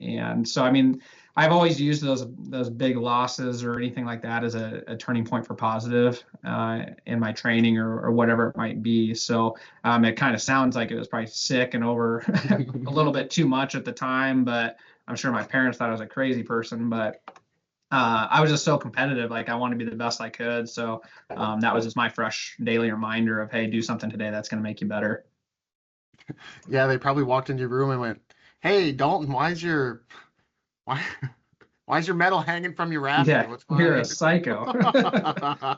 And so, I mean, I've always used those big losses or anything like that as a turning point for positive in my training or whatever it might be. So it kind of sounds like it was probably sick and over a little bit too much at the time, but I'm sure my parents thought I was a crazy person. But I was just so competitive. Like I wanted to be the best I could. So that was just my fresh daily reminder of, hey, do something today that's going to make you better. Yeah, they probably walked into your room and went, "Hey, Dalton, why why is your medal hanging from your rafter? Yeah, What's going you're on a psycho. here?"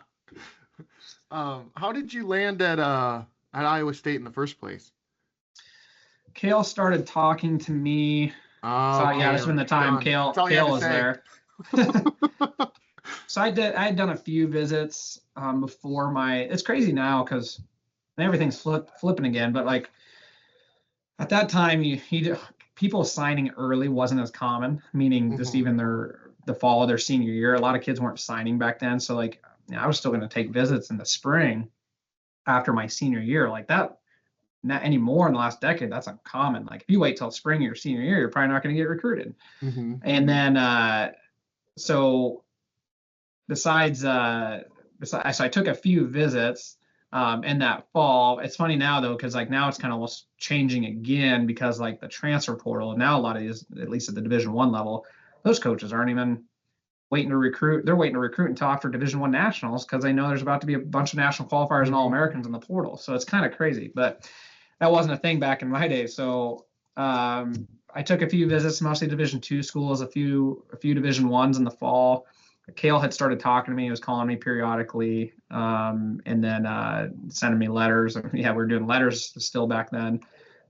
How did you land at Iowa State in the first place? Kale started talking to me. So yeah, Okay, this has been the time done. That's all you had Kale to was say. there. So I had done a few visits before my. It's crazy now because everything's flipping again. But like at that time, people signing early wasn't as common. Meaning just Hmm. even the fall of their senior year, a lot of kids weren't signing back then. So like I was still going to take visits in the spring after my senior year. Like that, not anymore in the last decade. That's uncommon. Like if you wait till spring of your senior year, you're probably not going to get recruited. Hmm. And then so besides so I took a few visits in that fall. It's funny now though, because like now it's kind of almost changing again because like the transfer portal, and now a lot of these, at least at the Division I level, those coaches aren't even waiting to recruit. They're waiting to recruit until after Division I nationals because they know there's about to be a bunch of national qualifiers and all Hmm. Americans in the portal. So it's kind of crazy, but that wasn't a thing back in my day. So I took a few visits, mostly Division II schools, a few Division Is in the fall. Kale had started talking to me. He was calling me periodically, and then sending me letters. Yeah, we were doing letters still back then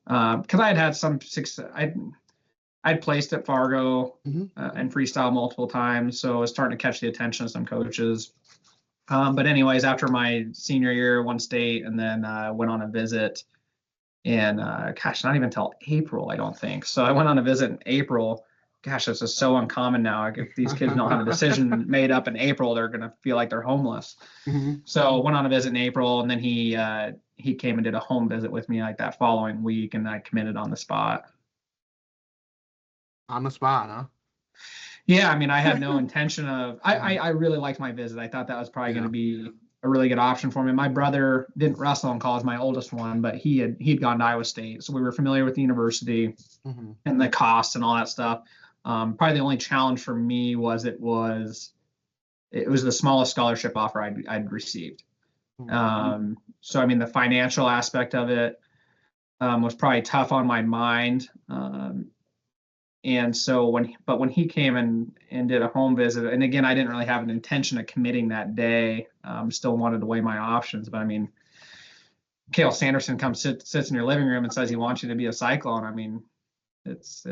because I had some success. I'd placed at Fargo Hmm. and freestyle multiple times, so I was starting to catch the attention of some coaches. But anyways, after my senior year, won state, and then went on a visit in gosh, not even until April, I don't think. So I went on a visit in April. Gosh, this is so uncommon now. Like if these kids don't have a decision made up in April, they're gonna feel like they're homeless. Hmm. So went on a visit in April, and then he came and did a home visit with me like that following week, and I committed on the spot. On the spot, Yeah, I mean, I had no intention of. huh? I really liked my visit. I thought that was probably going Yeah. to be a really good option for me. My brother didn't wrestle in college, my oldest one, but he'd gone to Iowa State, so we were familiar with the university Hmm. and the costs and all that stuff. Probably the only challenge for me was it was the smallest scholarship offer I'd received. So I mean, the financial aspect of it was probably tough on my mind. And so when he came and did a home visit, and again, I didn't really have an intention of committing that day. Still wanted to weigh my options, but I mean, Kale Sanderson sits in your living room and says he wants you to be a Cyclone. I mean, it's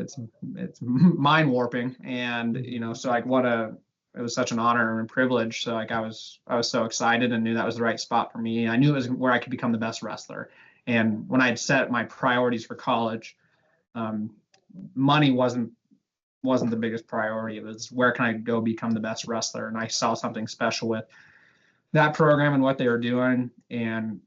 mind warping, and so like it was such an honor and privilege. So like I was so excited and knew that was the right spot for me. I knew it was where I could become the best wrestler. And when I'd set my priorities for college, um, money wasn't the biggest priority. It was where can I go become the best wrestler? And I saw something special with that program and what they were doing. And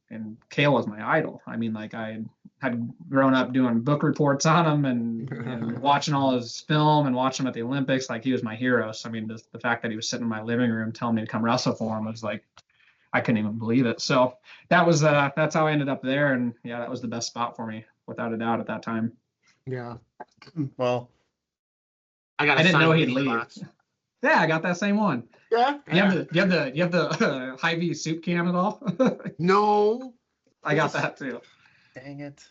Kale was my idol. I mean, like I had grown up doing book reports on him and watching all his film and watching him at the Olympics. Like he was my hero. So I mean, the fact that he was sitting in my living room telling me to come wrestle for him was like I couldn't even believe it. So that's how I ended up there. And yeah, that was the best spot for me without a doubt at that time. Yeah. Well, I got I a didn't know signed he'd Wheaties leave. box. Yeah, I got that same one. Yeah. You have Yeah. the Hy-Vee soup can at all? No. I got that too. Dang it.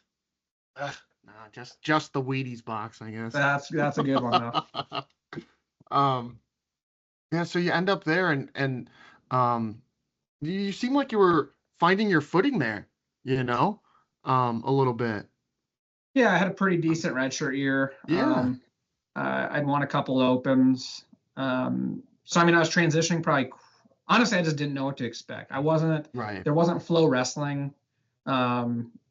Ugh, nah, just the Wheaties box, I guess. That's a good one though. um, yeah. So you end up there, and you seem like you were finding your footing there. You know, a little bit. Yeah, I had a pretty decent redshirt year. Yeah. I'd won a couple opens. So I mean, I was transitioning probably. Honestly, I just didn't know what to expect. Right. There wasn't flow wrestling,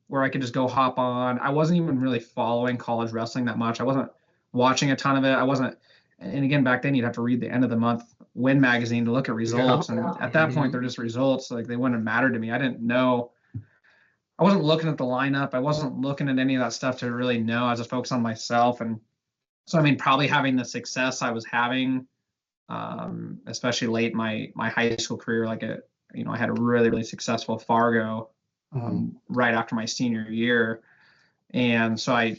where I could just go hop on. I wasn't even really following college wrestling that much. I wasn't watching a ton of it. I wasn't, and again, back then you'd have to read the end of the month Win magazine to look at Yeah. results. And at that point, they're just results. Like they wouldn't have mattered to me. I didn't know. I wasn't looking at the lineup. I wasn't looking at any of that stuff to really know. I was just focused on myself. And so, I mean, probably having the success I was having, especially late in my high school career, I had a really, really successful Fargo, right after my senior year. And so I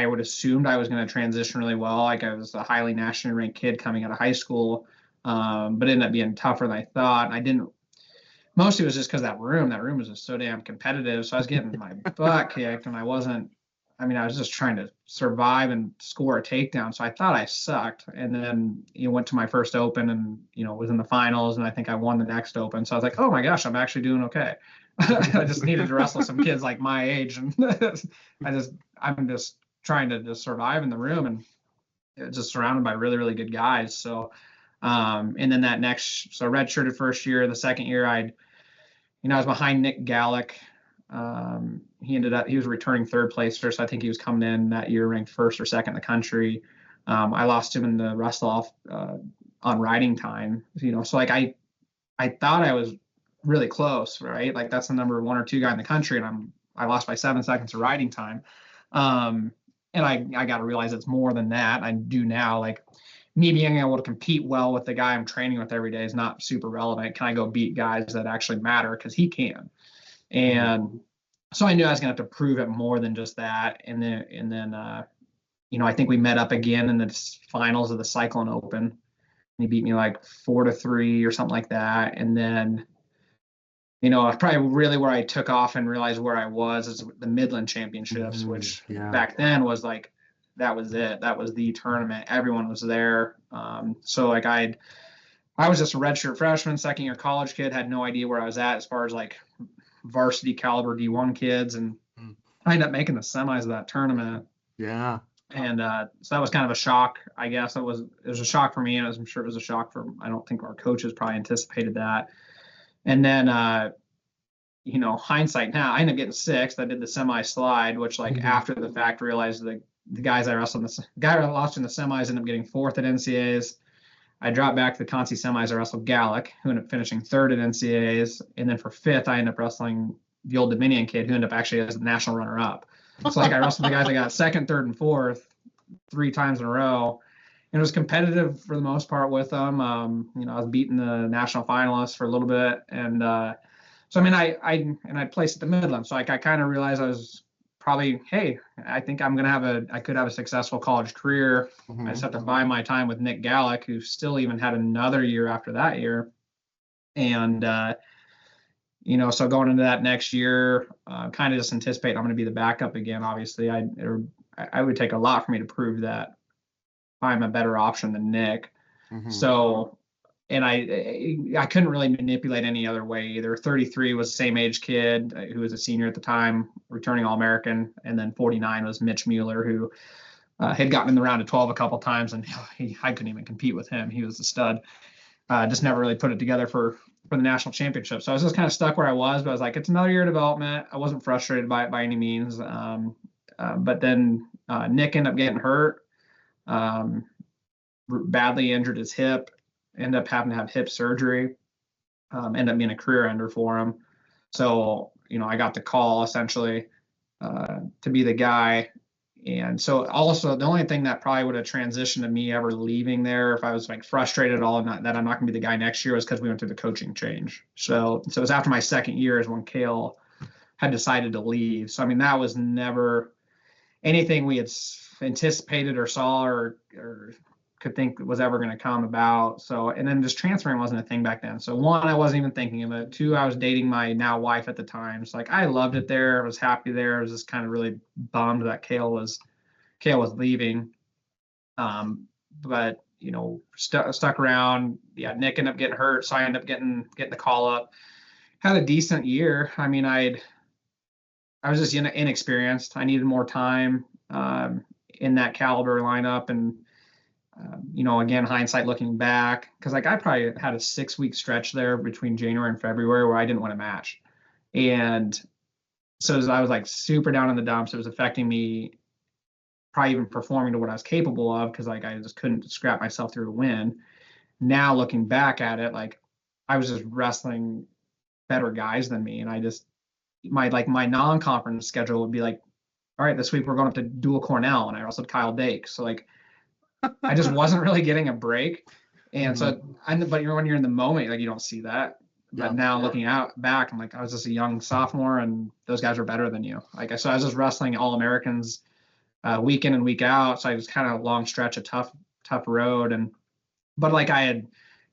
would assumed I was going to transition really well. Like I was a highly nationally ranked kid coming out of high school, but it ended up being tougher than I thought. And I didn't, mostly it was just because that room was just so damn competitive. So I was getting my butt kicked, and I was just trying to survive and score a takedown. So I thought I sucked. And then went to my first open and was in the finals, and I think I won the next open. So I was like, oh my gosh, I'm actually doing okay. I just needed to wrestle some kids like my age, and I'm just trying to just survive in the room, and just surrounded by really, really good guys. So and then so redshirted first year. The second year I was behind Nick Gallick. He was a returning third placer, so I think he was coming in that year ranked first or second in the country. I lost him in the wrestle off on riding time. So like I thought I was really close, right? Like that's the number one or two guy in the country, and I lost by 7 seconds of riding time. And I got to realize it's more than that. I do now. Like me being able to compete well with the guy I'm training with every day is not super relevant. Can I go beat guys that actually matter? Because he can. And so I knew I was going to have to prove it more than just that. And then I think we met up again in the finals of the Cyclone Open. And he beat me like 4-3 or something like that. And then, probably really where I took off and realized where I was is the Midland Championships, which back then was like, that was it. That was the tournament. Everyone was there. So like I was just a redshirt freshman, second year college kid, had no idea where I was at as far as like varsity caliber D1 kids. And I ended up making the semis of that tournament. Yeah. And so that was kind of a shock, I guess. It was a shock for me, and I'm sure it was a shock for, I don't think our coaches probably anticipated that. And then, hindsight now, I ended up getting sixth. I did the semi slide, which like after the fact realized the guys I wrestled, the guy I lost in the semis ended up getting fourth at NCAAs. I dropped back to the Conci semis. I wrestled Gallic, who ended up finishing third at NCAAs. And then for fifth, I ended up wrestling the Old Dominion kid, who ended up actually as the national runner up. So like I wrestled the guys that got second, third, and fourth 3 times in a row. And it was competitive for the most part with them. I was beating the national finalists for a little bit. And so, I mean, I placed at the Midland. So like I kind of realized I was probably, hey, I think I could have a successful college career. I just have to buy my time with Nick Gallick, who still even had another year after that year. And, so going into that next year, kind of just anticipate I'm going to be the backup again. Obviously, I would take a lot for me to prove that I'm a better option than Nick. So, and I couldn't really manipulate any other way either. 33 was the same age kid who was a senior at the time, returning All-American, and then 49 was Mitch Mueller, who had gotten in the round of 12 a couple times, and I couldn't even compete with him. He was a stud. Just never really put it together for the national championship. So I was just kind of stuck where I was, but I was like, it's another year of development. I wasn't frustrated by it by any means. But then Nick ended up getting hurt, badly injured his hip, ended up having to have hip surgery, ended up being a career ender for him. So, I got the call essentially to be the guy, And so also the only thing that probably would have transitioned to me ever leaving there, if I was like frustrated at all and that I'm not going to be the guy next year, was because we went through the coaching change. So it was after my second year is when Kale had decided to leave. So I mean, that was never anything we had anticipated or saw or could think was ever going to come about. So, and then just transferring wasn't a thing back then. So one, I wasn't even thinking of it. Two, I was dating my now wife at the time. So like, I loved it there. I was happy there. I was just kind of really bummed that Kale was leaving. But you know, stuck around. Yeah. Nick ended up getting hurt. So I ended up getting the call up. Had a decent year. I mean, I was just inexperienced. I needed more time in that caliber lineup. And, you know, again, hindsight looking back, because like I probably had a 6-week stretch there between January and February where I didn't want to match. And so I was like super down in the dumps. It was affecting me probably even performing to what I was capable of because like I just couldn't scrap myself through to win. Now looking back at it, like I was just wrestling better guys than me. And I just, my non-conference schedule would be like, all right, this week we're going up to Dual Cornell, and I wrestled Kyle Dake. So like, I just wasn't really getting a break. And so, but when you're in the moment, like you don't see that. But now looking back, I'm like, I was just a young sophomore, and those guys were better than you. Like, so I was just wrestling All Americans week in and week out. So I was kind of a long stretch of tough road, but like I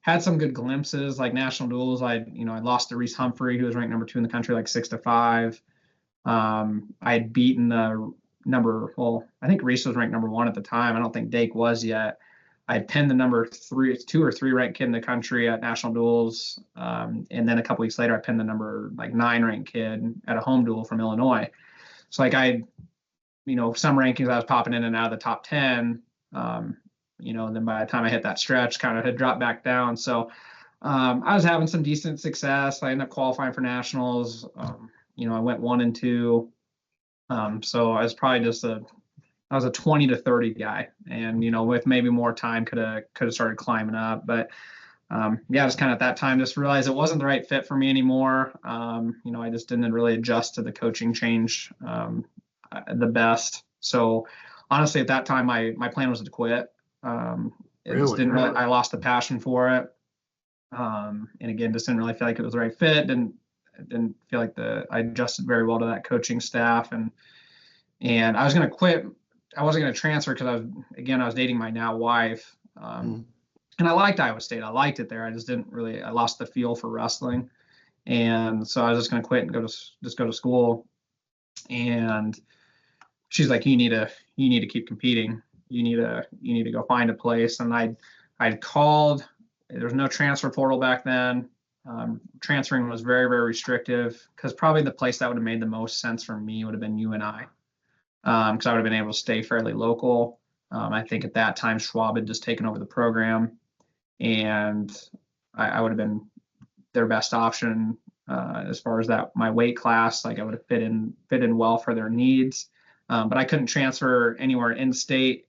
had some good glimpses, like national duels. I lost to Reese Humphrey, who was ranked number 2 in the country, like 6-5. I had beaten the I think Reese was ranked number 1 at the time. I don't think Dake was yet. I had pinned the number 2 or 3 ranked kid in the country at national duels. And then a couple weeks later, I pinned the number 9 ranked kid at a home duel from Illinois. So like some rankings I was popping in and out of the top 10, and then by the time I hit that stretch, kind of had dropped back down. So I was having some decent success. I ended up qualifying for nationals. I went 1 and 2. So I was probably just a 20 to 30 guy, and with maybe more time could have started climbing up. But just kind of at that time just realized it wasn't the right fit for me anymore. I just didn't really adjust to the coaching change the best. So honestly, at that time, my plan was to quit. Just didn't really. I lost the passion for it, and again, just didn't really feel like it was the right fit. Didn't feel like I adjusted very well to that coaching staff, and I was going to quit. I wasn't going to transfer because I was dating my now wife, and I liked Iowa State. I liked it there. I just didn't really. I lost the feel for wrestling, and so I was just going to quit and go to school. And she's like, you need to keep competing. You need to go find a place. And I'd called. There was no transfer portal back then. Transferring was very, very restrictive because probably the place that would have made the most sense for me would have been UNI, because I would have been able to stay fairly local. I think at that time Schwab had just taken over the program, and I would have been their best option as far as that my weight class. Like I would have fit in well for their needs, but I couldn't transfer anywhere in state,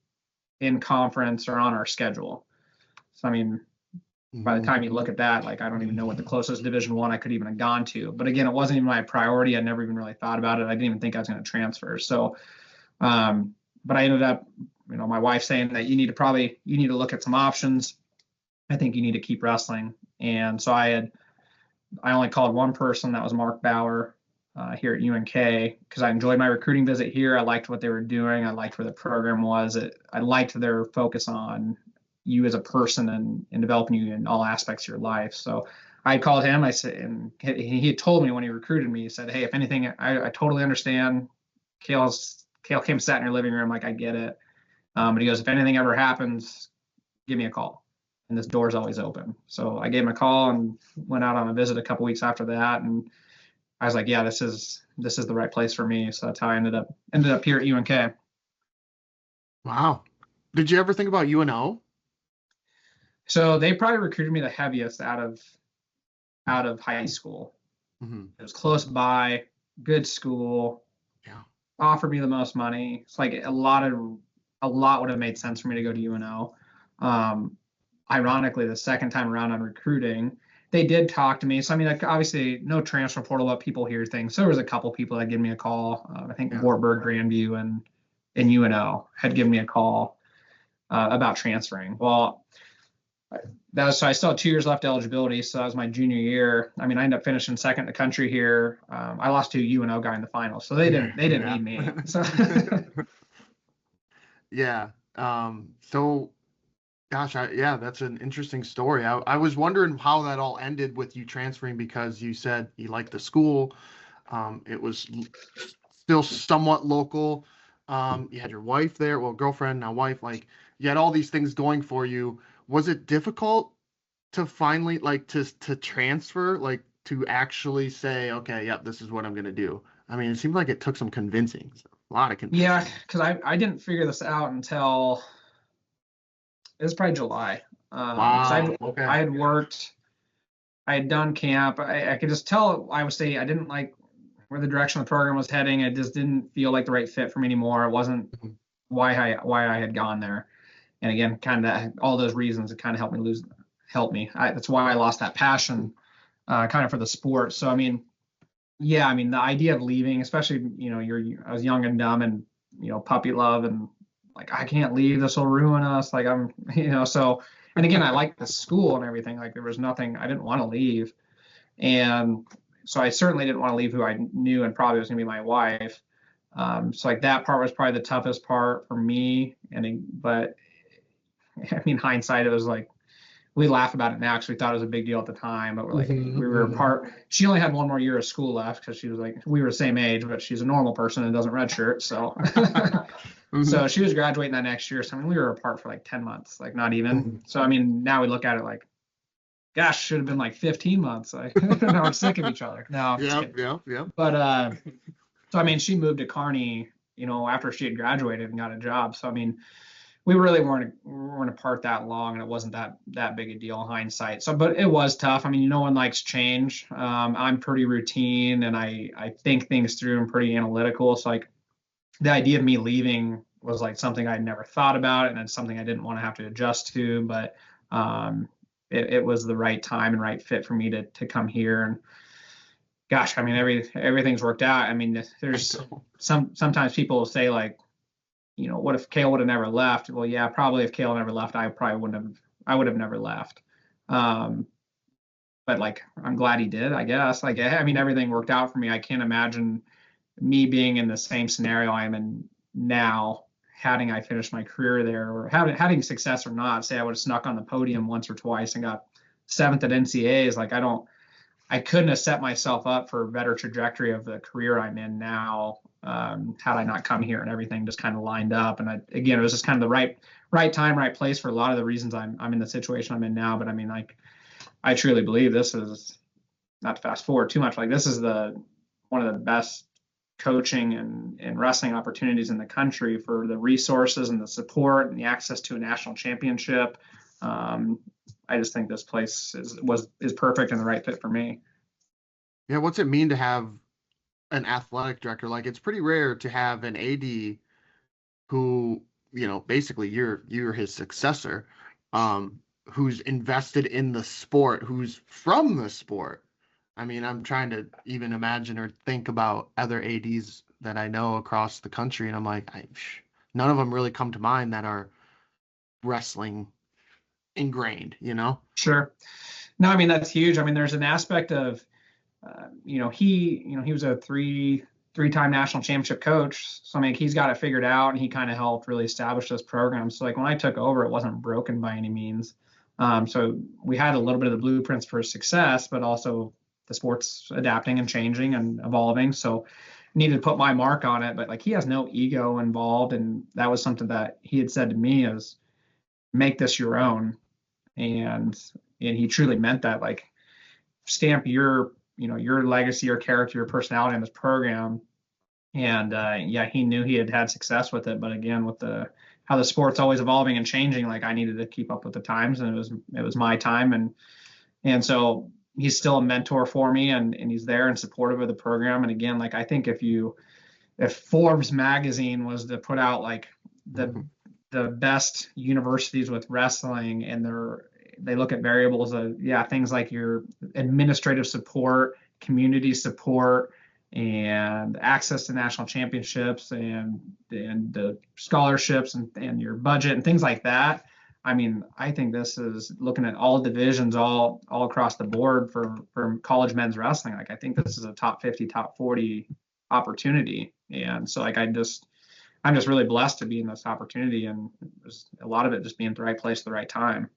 in conference, or on our schedule. So I mean, by the time you look at that, like I don't even know what the closest Division I could even have gone to. But again, it wasn't even my priority. I never even really thought about it. I didn't even think I was going to transfer. So, but I ended up, my wife saying that you need to look at some options. I think you need to keep wrestling. And so I only called one person. That was Mark Bauer here at UNK, because I enjoyed my recruiting visit here. I liked what they were doing. I liked where the program was. I liked their focus on you as a person and developing you in all aspects of your life. So I called him. I said, and he had told me when he recruited me, he said, hey, if anything, I totally understand. Kale came sat in your living room. Like, I get it. But he goes, if anything ever happens, give me a call. And this door's always open. So I gave him a call and went out on a visit a couple weeks after that. And I was like, yeah, this is the right place for me. So that's how I ended up here at UNK. Wow. Did you ever think about UNO? So they probably recruited me the heaviest out of high school. Mm-hmm. It was close by, good school. Yeah. Offered me the most money. It's like a lot would have made sense for me to go to UNO. Ironically, the second time around on recruiting, they did talk to me. So I mean, like, obviously, no transfer portal, but people hear things. So there was a couple people that gave me a call. I think Wartburg, Grandview, and in UNO had given me a call about transferring. Well, so I still had 2 years left eligibility. So that was my junior year. I mean, I ended up finishing second in the country here. I lost to a UNO guy in the finals, so they didn't Yeah. need me. So Yeah. So gosh, yeah, that's an interesting story. I was wondering how that all ended with you transferring because you said you liked the school. It was still somewhat local. You had your wife there, well, girlfriend, now wife, like you had all these things going for you. Was it difficult to finally like to transfer, like to actually say, okay, yep, this is what I'm gonna do? I mean, it seemed like it took some convincing, a lot of yeah, convincing. because I didn't figure this out until it was probably July. Because Wow. Okay. I had worked, I had done camp. I could just tell Iowa State I didn't like where the direction of the program was heading. It just didn't feel like the right fit for me anymore. It wasn't Mhm. why I had gone there. And again, kind of all those reasons it kind of helped me. That's why I lost that passion, kind of for the sport. So I mean, yeah, I mean the idea of leaving, especially I was young and dumb and puppy love and like I can't leave. This will ruin us. Like I'm so. And again, I liked the school and everything. Like there was nothing I didn't want to leave, and so I certainly didn't want to leave who I knew and probably was going to be my wife. So like that part was probably the toughest part for me. But I mean, hindsight, it was like we laugh about it now because we thought it was a big deal at the time. But we're like, we Mhm, were mhm. apart. She only had one more year of school left because she was like, we were the same age, but she's a normal person and doesn't redshirt. So, Mhm, so she was graduating that next year. So I mean, we were apart for like 10 months, like not even. mhm. So I mean, now we look at it like, gosh, should have been like 15 months. Like now we're sick of each other. No, just Yep, kidding. yep, yep. But so I mean, she moved to Kearney, after she had graduated and got a job. So I mean, we really weren't apart that long, and it wasn't that big a deal in hindsight. So, but it was tough. I mean, no one likes change. I'm pretty routine, and I think things through. I'm pretty analytical. So, like the idea of me leaving was like something I'd never thought about, and it's something I didn't want to have to adjust to. But um, it was the right time and right fit for me to come here. And gosh, I mean, everything's worked out. I mean, I there's know. sometimes people will say like, what if Kale would have never left? Well, yeah, probably if Kale never left, I would have never left. Um, but like, I'm glad he did, I guess. Like, I mean, everything worked out for me. I can't imagine me being in the same scenario I'm in now, having I finished my career there or having success or not. Say I would have snuck on the podium once or twice and got seventh at NCAAs. Like, I couldn't have set myself up for a better trajectory of the career I'm in now, had I not come here and everything just kind of lined up. And again, it was just kind of the right time, right place for a lot of the reasons I'm in the situation I'm in now. But I mean, like I truly believe this is, not to fast forward too much, like this is the one of the best coaching and wrestling opportunities in the country for the resources and the support and the access to a national championship. Um, I just think this place is perfect and the right fit for me. Yeah, what's it mean to have an athletic director? Like, it's pretty rare to have an AD who, basically you're his successor, who's invested in the sport, who's from the sport. I mean, I'm trying to even imagine or think about other ADs that I know across the country, and I'm like, none of them really come to mind that are wrestling ingrained, you know? Sure. No, I mean that's huge. I mean, there's an aspect of, he was a three-time national championship coach. So I mean, he's got it figured out, and he kind of helped really establish this program. So like when I took over, it wasn't broken by any means. So we had a little bit of the blueprints for success, but also the sport's adapting and changing and evolving. So needed to put my mark on it. But like he has no ego involved, and that was something that he had said to me is make this your own, and he truly meant that. Like stamp your legacy, your character, your personality in this program. And yeah, he knew he had success with it, but again, with the how the sport's always evolving and changing, like I needed to keep up with the times, and it was my time, and so he's still a mentor for me, and he's there and supportive of the program. And again, like I think if Forbes magazine was to put out like the Mhm. the best universities with wrestling, and they look at variables of, yeah, things like your administrative support, community support, and access to national championships and the scholarships and your budget and things like that. I mean, I think this is looking at all divisions, all across the board for college men's wrestling. Like, I think this is a top 50, top 40 opportunity. And so like I'm just really blessed to be in this opportunity, and there's a lot of it just being at the right place at the right time.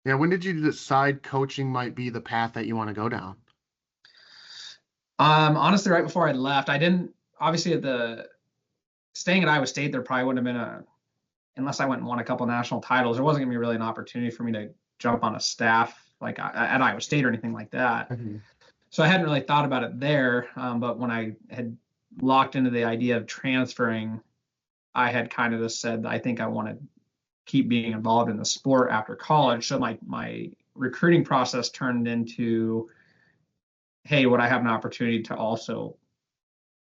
Yeah, when did you decide coaching might be the path that you want to go down? Honestly, right before I left, I didn't obviously staying at Iowa State, there probably wouldn't have been unless I went and won a couple national titles, there wasn't gonna be really an opportunity for me to jump on a staff like at Iowa State or anything like that. Mm-hmm. So I hadn't really thought about it there. But when I had locked into the idea of transferring, I had kind of just said, I think I want to keep being involved in the sport after college. So my recruiting process turned into, hey, would I have an opportunity to also,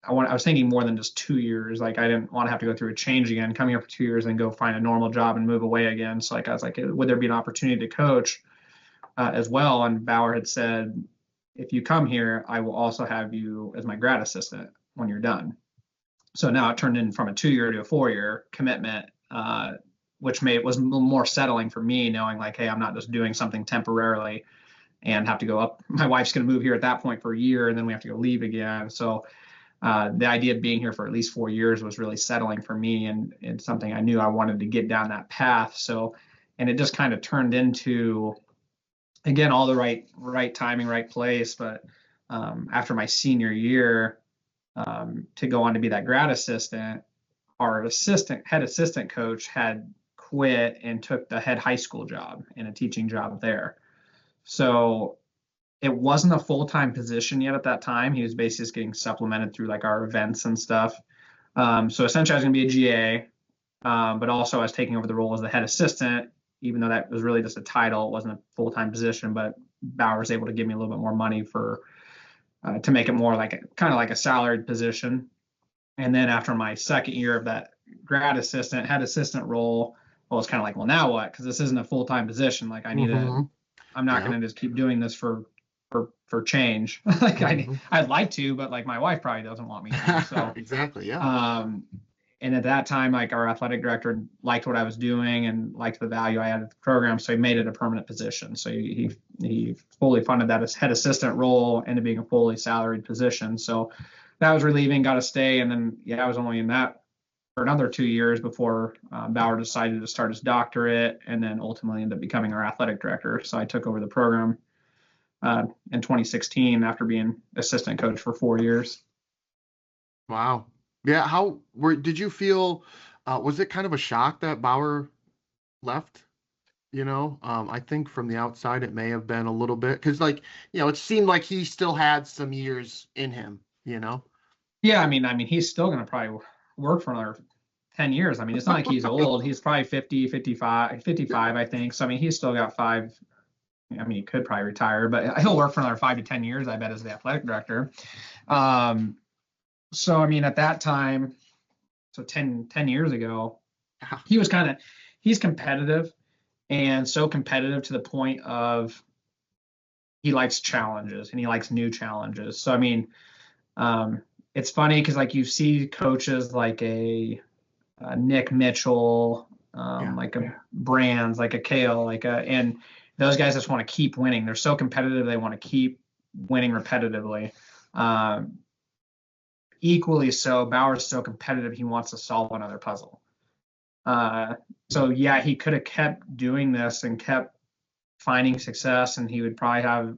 I was thinking more than just 2 years. Like, I didn't want to have to go through a change again, come here for 2 years and go find a normal job and move away again. So like, I was like, would there be an opportunity to coach as well? And Bauer had said, if you come here, I will also have you as my grad assistant when you're done. So now it turned in from a 2-year to a 4-year commitment, which was a little more settling for me, knowing like, hey, I'm not just doing something temporarily and have to go up. My wife's going to move here at that point for a year, and then we have to go leave again. So the idea of being here for at least 4 years was really settling for me, and something I knew I wanted to get down that path. So, and it just kind of turned into, again, all the right timing, right place. But after my senior year, to go on to be that grad assistant, our head assistant coach had quit and took the head high school job and a teaching job there. So it wasn't a full-time position yet at that time. He was basically just getting supplemented through like our events and stuff. So essentially I was going to be a GA, but also I was taking over the role as the head assistant, even though that was really just a title. It wasn't a full-time position, but Bauer was able to give me a little bit more money to make it more like kind of like a salaried position. And then after my second year of that head assistant role, well, it's kind of like, well, now what? Because this isn't a full-time position. Like, I'm not going to just keep doing this for change. Like, I'd like to, but like my wife probably doesn't want me to. So exactly, yeah. And at that time, like, our athletic director liked what I was doing and liked the value I added to the program, so he made it a permanent position. So he fully funded that as head assistant role into being a fully salaried position. So that was relieving, got to stay. And then, I was only in that for another 2 years before Bauer decided to start his doctorate, and then ultimately ended up becoming our athletic director. So I took over the program in 2016 after being assistant coach for 4 years. Wow. Yeah. Did you feel, was it kind of a shock that Bauer left? I think from the outside, it may have been a little bit, because it seemed like he still had some years in him, Yeah. I mean, he's still going to probably work for another 10 years. I mean, it's not like he's old. He's probably 50, 55, I think. So, I mean, he's still got 5. I mean, he could probably retire, but he'll work for another 5 to 10 years, I bet, as the athletic director. So, I mean, at that time, so 10 years ago, he's competitive, and so competitive to the point of he likes challenges and he likes new challenges. So, I mean, it's funny because like you see coaches like a Nick Mitchell, like a Brands, like a Kale, and those guys just want to keep winning. They're so competitive. They want to keep winning repetitively. Equally so, Bauer's so competitive, he wants to solve another puzzle. So yeah, he could have kept doing this and kept finding success, and he would probably have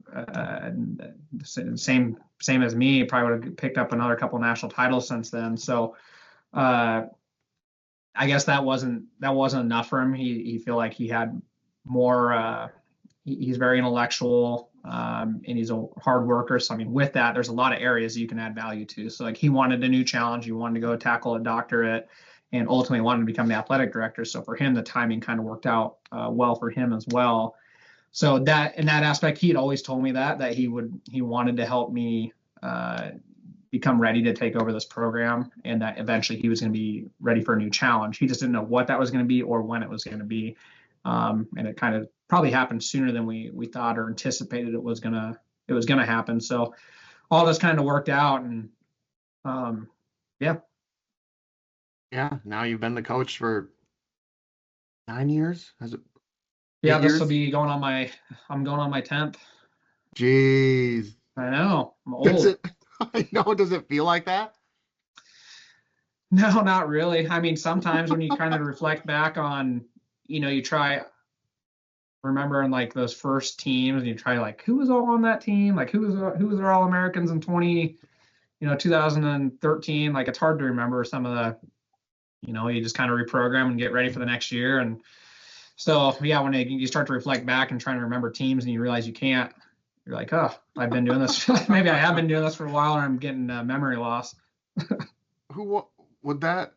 same as me. Probably would have picked up another couple national titles since then. So I guess that wasn't enough for him. He feel like he had more. He's very intellectual, and he's a hard worker. So, I mean, with that, there's a lot of areas you can add value to. So, like, he wanted a new challenge. He wanted to go tackle a doctorate, and ultimately wanted to become the athletic director. So for him, the timing kind of worked out well for him as well. So that, in that aspect, he had always told me that he wanted to help me become ready to take over this program, and that eventually he was going to be ready for a new challenge. He just didn't know what that was going to be or when it was going to be. And it kind of probably happened sooner than we thought or anticipated it was gonna happen. So all this kind of worked out, and Yeah. Yeah. Now you've been the coach for 9 years. Has it Yeah, eight this will years? be I'm going on my 10th. Jeez. I know, I'm Does old. it, I know, does it feel like that? No, not really. I mean, sometimes when you kind of reflect back on, you try remembering like those first teams and you try like who was all on that team, like who was our all Americans in 2013. Like it's hard to remember some of the, you just kind of reprogram and get ready for the next year. And so yeah, when you start to reflect back and trying to remember teams and you realize you can't, you're like, oh, I've been doing this. Maybe I have been doing this for a while and I'm getting memory loss. Who would that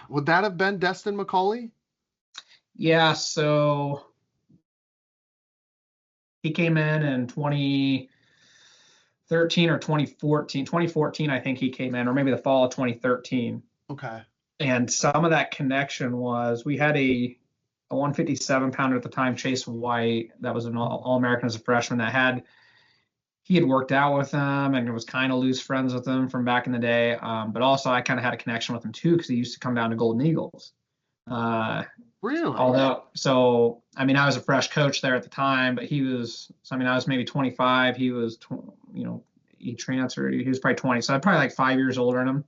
would that have been Destin McCauley? Yeah, so he came in 2013 or 2014. 2014, I think he came in, or maybe the fall of 2013. Okay. And some of that connection was we had a 157 pounder at the time, Chase White, that was an All-American as a freshman he had worked out with him and was kind of loose friends with him from back in the day. But also I kind of had a connection with him too because he used to come down to Golden Eagles. Uh, Really? so I mean, I was a fresh coach there at the time, but I was maybe 25. He was, he transferred. He was probably 20, so I'm probably like 5 years older than him.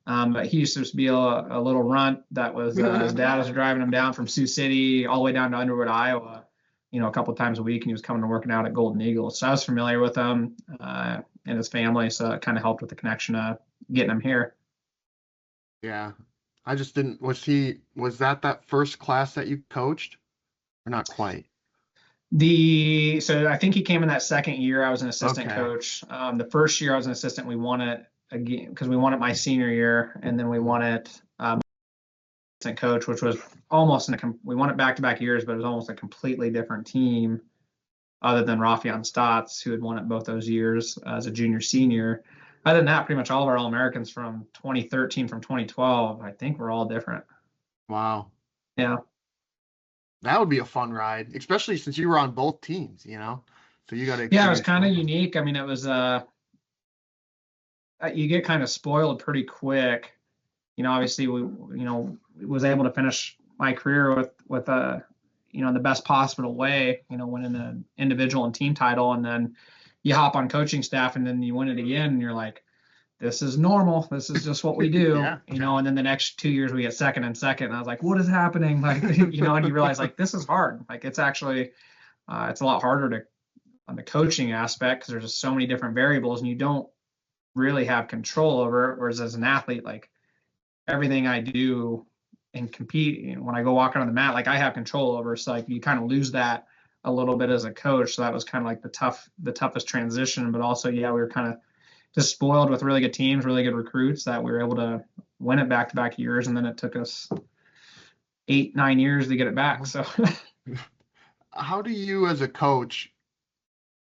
But he used to be a little runt that was his dad was driving him down from Sioux City all the way down to Underwood, Iowa, a couple of times a week, and he was coming to working out at Golden Eagles. So I was familiar with him and his family, so it kind of helped with the connection of getting him here. Yeah. I just didn't, was that first class that you coached? Or not quite? So I think he came in that second year. I was an assistant Okay. coach. The first year I was an assistant, we won it again because we won it my senior year, and then we won it assistant coach, which was we won it back to back years, but it was almost a completely different team other than Rafian Stotts, who had won it both those years as a junior senior. Other than that, pretty much all of our All Americans from 2013, from 2012, I think we're all different. Wow. Yeah. That would be a fun ride, especially since you were on both teams, you know? So you got to Yeah, it was experience kind of both. unique. I mean, it was you get kind of spoiled pretty quick. Obviously we was able to finish my career with in the best possible way, winning an individual and team title, and then you hop on coaching staff and then you win it again and you're like, this is normal. This is just what we do, Yeah. and then the next 2 years we get second and second. And I was like, what is happening? Like, and you realize like this is hard. Like it's actually, it's a lot harder on the coaching aspect because there's just so many different variables and you don't really have control over it. Whereas as an athlete, like everything I do and compete, when I go walking on the mat, like I have control over. So like you kind of lose that a little bit as a coach. So that was kind of like the toughest transition. But also, yeah, we were kind of just spoiled with really good teams, really good recruits that we were able to win it back to back years. And then it took us 8-9 years to get it back. So How do you, as a coach,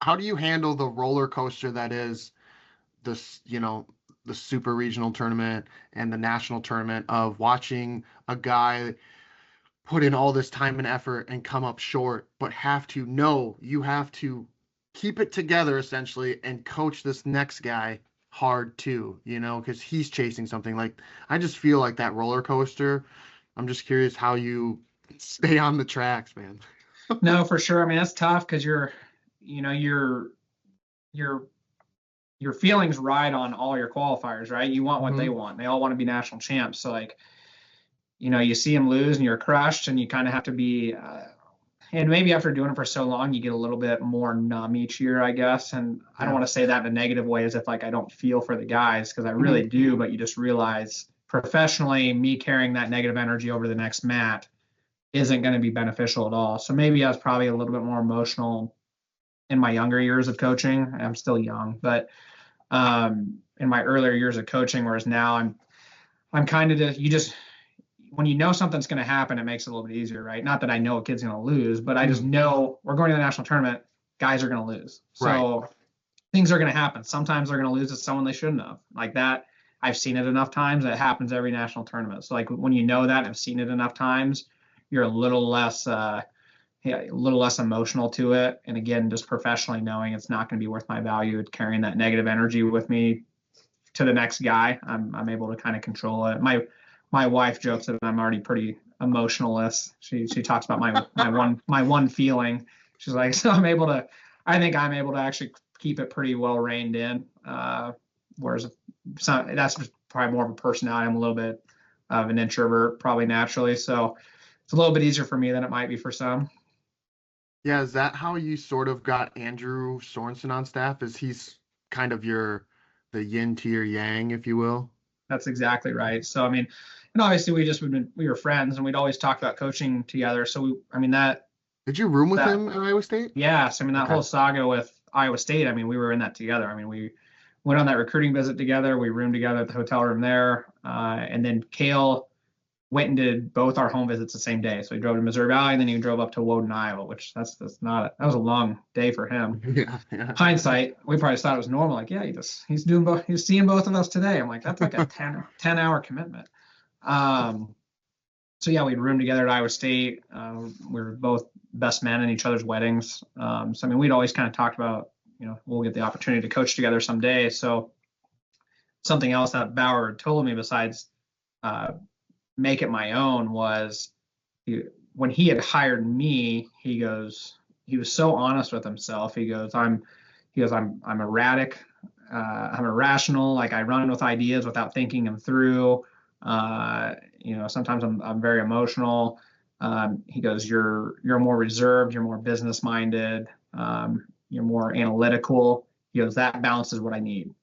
how do you handle the roller coaster that is this, the super regional tournament and the national tournament of watching a guy put in all this time and effort and come up short, but you have to keep it together essentially and coach this next guy hard too, because he's chasing something. Like, I just feel like that roller coaster. I'm just curious how you stay on the tracks, man. no, for sure. I mean, that's tough because you know, your your feelings ride on all your qualifiers, right? You want what they Hmm. want. They all want to be national champs. So like, you see them lose and you're crushed and you kind of have to be, and maybe after doing it for so long, you get a little bit more numb each year, I guess. And I don't Yeah. want to say that in a negative way as if like I don't feel for the guys because I Hmm. really do, but you just realize professionally, me carrying that negative energy over the next mat isn't going to be beneficial at all. So maybe I was probably a little bit more emotional in my younger years of coaching. I'm still young, but in my earlier years of coaching, whereas now I'm kind of you just when you know something's going to happen, it makes it a little bit easier, right? Not that I know a kid's going to lose, but I just Hmm. know we're going to the national tournament. Guys are going to lose, Right. so things are going to happen. Sometimes they're going to lose to someone they shouldn't have, like that. I've seen it enough times. It happens every national tournament. So like when you know that and have seen it enough times, you're a little less. Yeah, a little less emotional to it. And again, just professionally knowing it's not going to be worth my value carrying that negative energy with me to the next guy. I'm able to kind of control it. My wife jokes that I'm already pretty emotionalist. She talks about my one feeling. She's like, so I think I'm able to actually keep it pretty well reined in. Whereas that's probably more of a personality. I'm a little bit of an introvert, probably naturally. So it's a little bit easier for me than it might be for some. Yeah, is that how you sort of got Andrew Sorensen on staff? Is he's kind of the yin to your yang, if you will? That's exactly right. So I mean, and obviously we were friends and we'd always talk about coaching together. So I mean Did you room with that him at Iowa State? yes, I mean that Okay. whole saga with Iowa State. I mean we were in that together. I mean we went on that recruiting visit together. We roomed together at the hotel room there, and then Kale went and did both our home visits the same day. So he drove to Missouri Valley and then he drove up to Woden, Iowa, which that's not that was a long day for him. Yeah, yeah. Hindsight, we probably thought it was normal. Like, yeah, he's doing both. He's seeing both of us today. I'm like, that's like a 10 hour commitment. Um, so yeah, we'd room together at Iowa State. We were both best men in each other's weddings. So I mean, we'd always kind of talked about, we'll get the opportunity to coach together someday. So something else that Bauer told me besides make it my own was when he had hired me, he was so honest with himself. He goes, I'm erratic. I'm irrational. Like I run with ideas without thinking them through. Sometimes I'm very emotional. He goes, you're more reserved. You're more business minded. You're more analytical. He goes, that balance is what I need.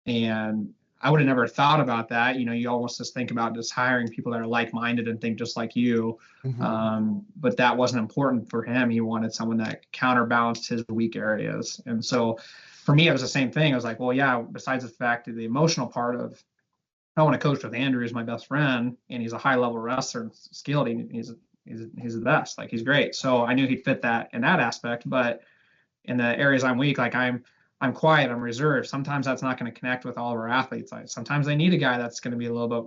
And I would have never thought about that. You almost just think about just hiring people that are like-minded and think just like you. Mhm. But that wasn't important for him. He wanted someone that counterbalanced his weak areas. And so for me, it was the same thing. I was like, well, yeah, besides the fact that the emotional part of I want to coach with Andrew, who's my best friend, and he's a high-level wrestler and skilled. He's the best. Like he's great. So I knew he'd fit that in that aspect. But in the areas I'm weak, like I'm quiet, I'm reserved. Sometimes that's not going to connect with all of our athletes. Like sometimes they need a guy that's going to be a little bit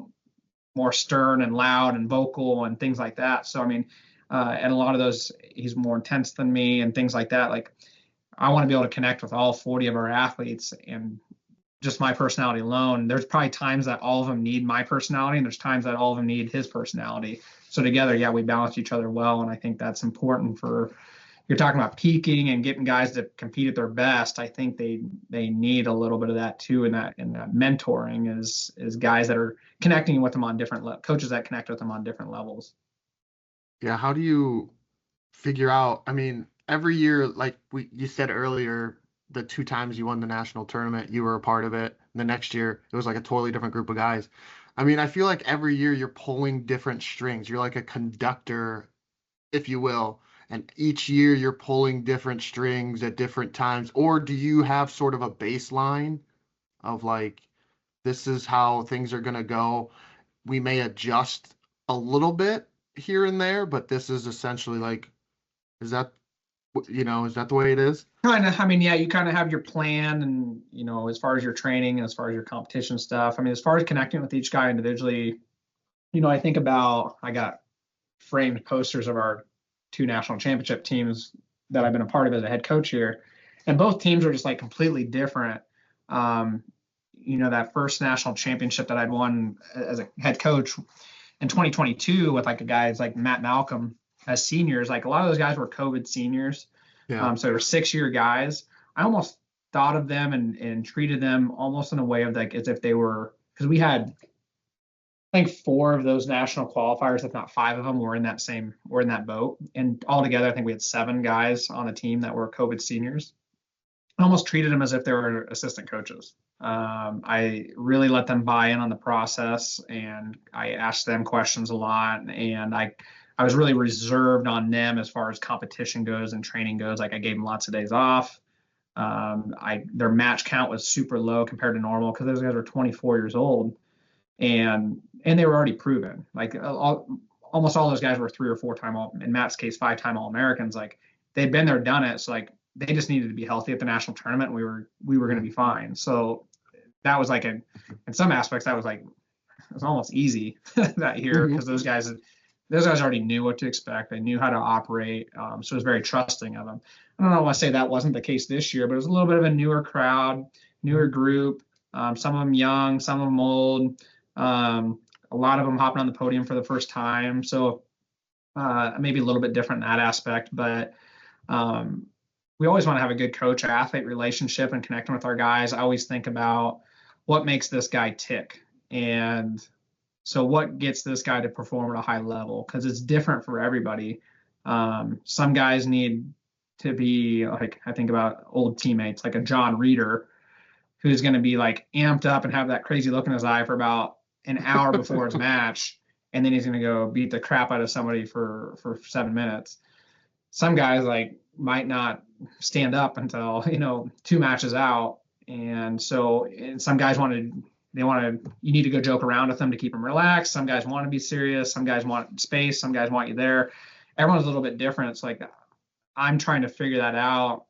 more stern and loud and vocal and things like that. So I mean, and a lot of those, he's more intense than me and things like that. Like I want to be able to connect with all 40 of our athletes and just my personality alone. There's probably times that all of them need my personality, and there's times that all of them need his personality. So together, yeah, we balance each other well, and I think that's important for you're talking about peaking and getting guys to compete at their best. I think they need a little bit of that too, and that mentoring is guys that are connecting with them on different coaches that connect with them on different levels. Yeah, how do you figure out? I mean, every year, like you said earlier, the two times you won the national tournament, you were a part of it. The next year, it was like a totally different group of guys. I mean, I feel like every year you're pulling different strings. You're like a conductor, if you will. And each year you're pulling different strings at different times. Or do you have sort of a baseline of like, this is how things are going to go? We may adjust a little bit here and there, but this is essentially like, is that, is that the way it is? Kind of, I mean, yeah, you kind of have your plan and, as far as your training and as far as your competition stuff. I mean, as far as connecting with each guy individually, I got framed posters of our two national championship teams that I've been a part of as a head coach here. And both teams are just like completely different. That first national championship that I'd won as a head coach in 2022 with like a guys like Matt Malcolm as seniors, like a lot of those guys were COVID seniors. Yeah. So they were 6-year guys. I almost thought of them and treated them almost in a way of like as if they were, because we had, I think 4 of those national qualifiers, if not 5 of them, were in that boat. And altogether, I think we had 7 guys on the team that were COVID seniors. I almost treated them as if they were assistant coaches. I really let them buy in on the process, and I asked them questions a lot. And I was really reserved on them as far as competition goes and training goes. Like I gave them lots of days off. Their match count was super low compared to normal because those guys were 24 years old, and they were already proven. Like almost all those guys were 3 or 4 time all, in Matt's case, 5-time All-Americans. Like they'd been there, done it. So like they just needed to be healthy at the national tournament. And we were going to be fine. So that was like in some aspects, that was like, it was almost easy that year because those guys already knew what to expect. They knew how to operate. So it was very trusting of them. I don't know if I say that wasn't the case this year, but it was a little bit of a newer crowd, newer group. Some of them young, some of them old, a lot of them hopping on the podium for the first time. So maybe a little bit different in that aspect, but we always want to have a good coach-athlete relationship and connecting with our guys. I always think about what makes this guy tick. And so what gets this guy to perform at a high level? Because it's different for everybody. Some guys need to be like, I think about old teammates, like a John Reeder, who's going to be like amped up and have that crazy look in his eye for about an hour before his match. And then he's going to go beat the crap out of somebody for 7 minutes. Some guys like might not stand up until, 2 matches out. And so some guys you need to go joke around with them to keep them relaxed. Some guys want to be serious. Some guys want space. Some guys want you there. Everyone's a little bit different. It's like, I'm trying to figure that out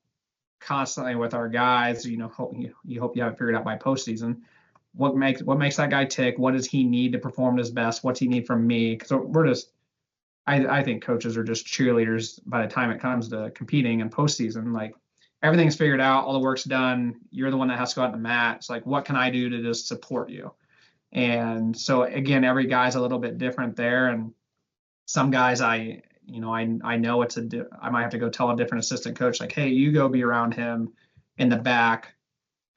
constantly with our guys. You hope you have it figured out by postseason. What makes that guy tick? What does he need to perform his best? What's he need from me? Because I think coaches are just cheerleaders by the time it comes to competing in postseason. Like, everything's figured out, all the work's done. You're the one that has to go out on the mat. It's like, what can I do to just support you? And so again, every guy's a little bit different there. And some guys I know I might have to go tell a different assistant coach, like, hey, you go be around him in the back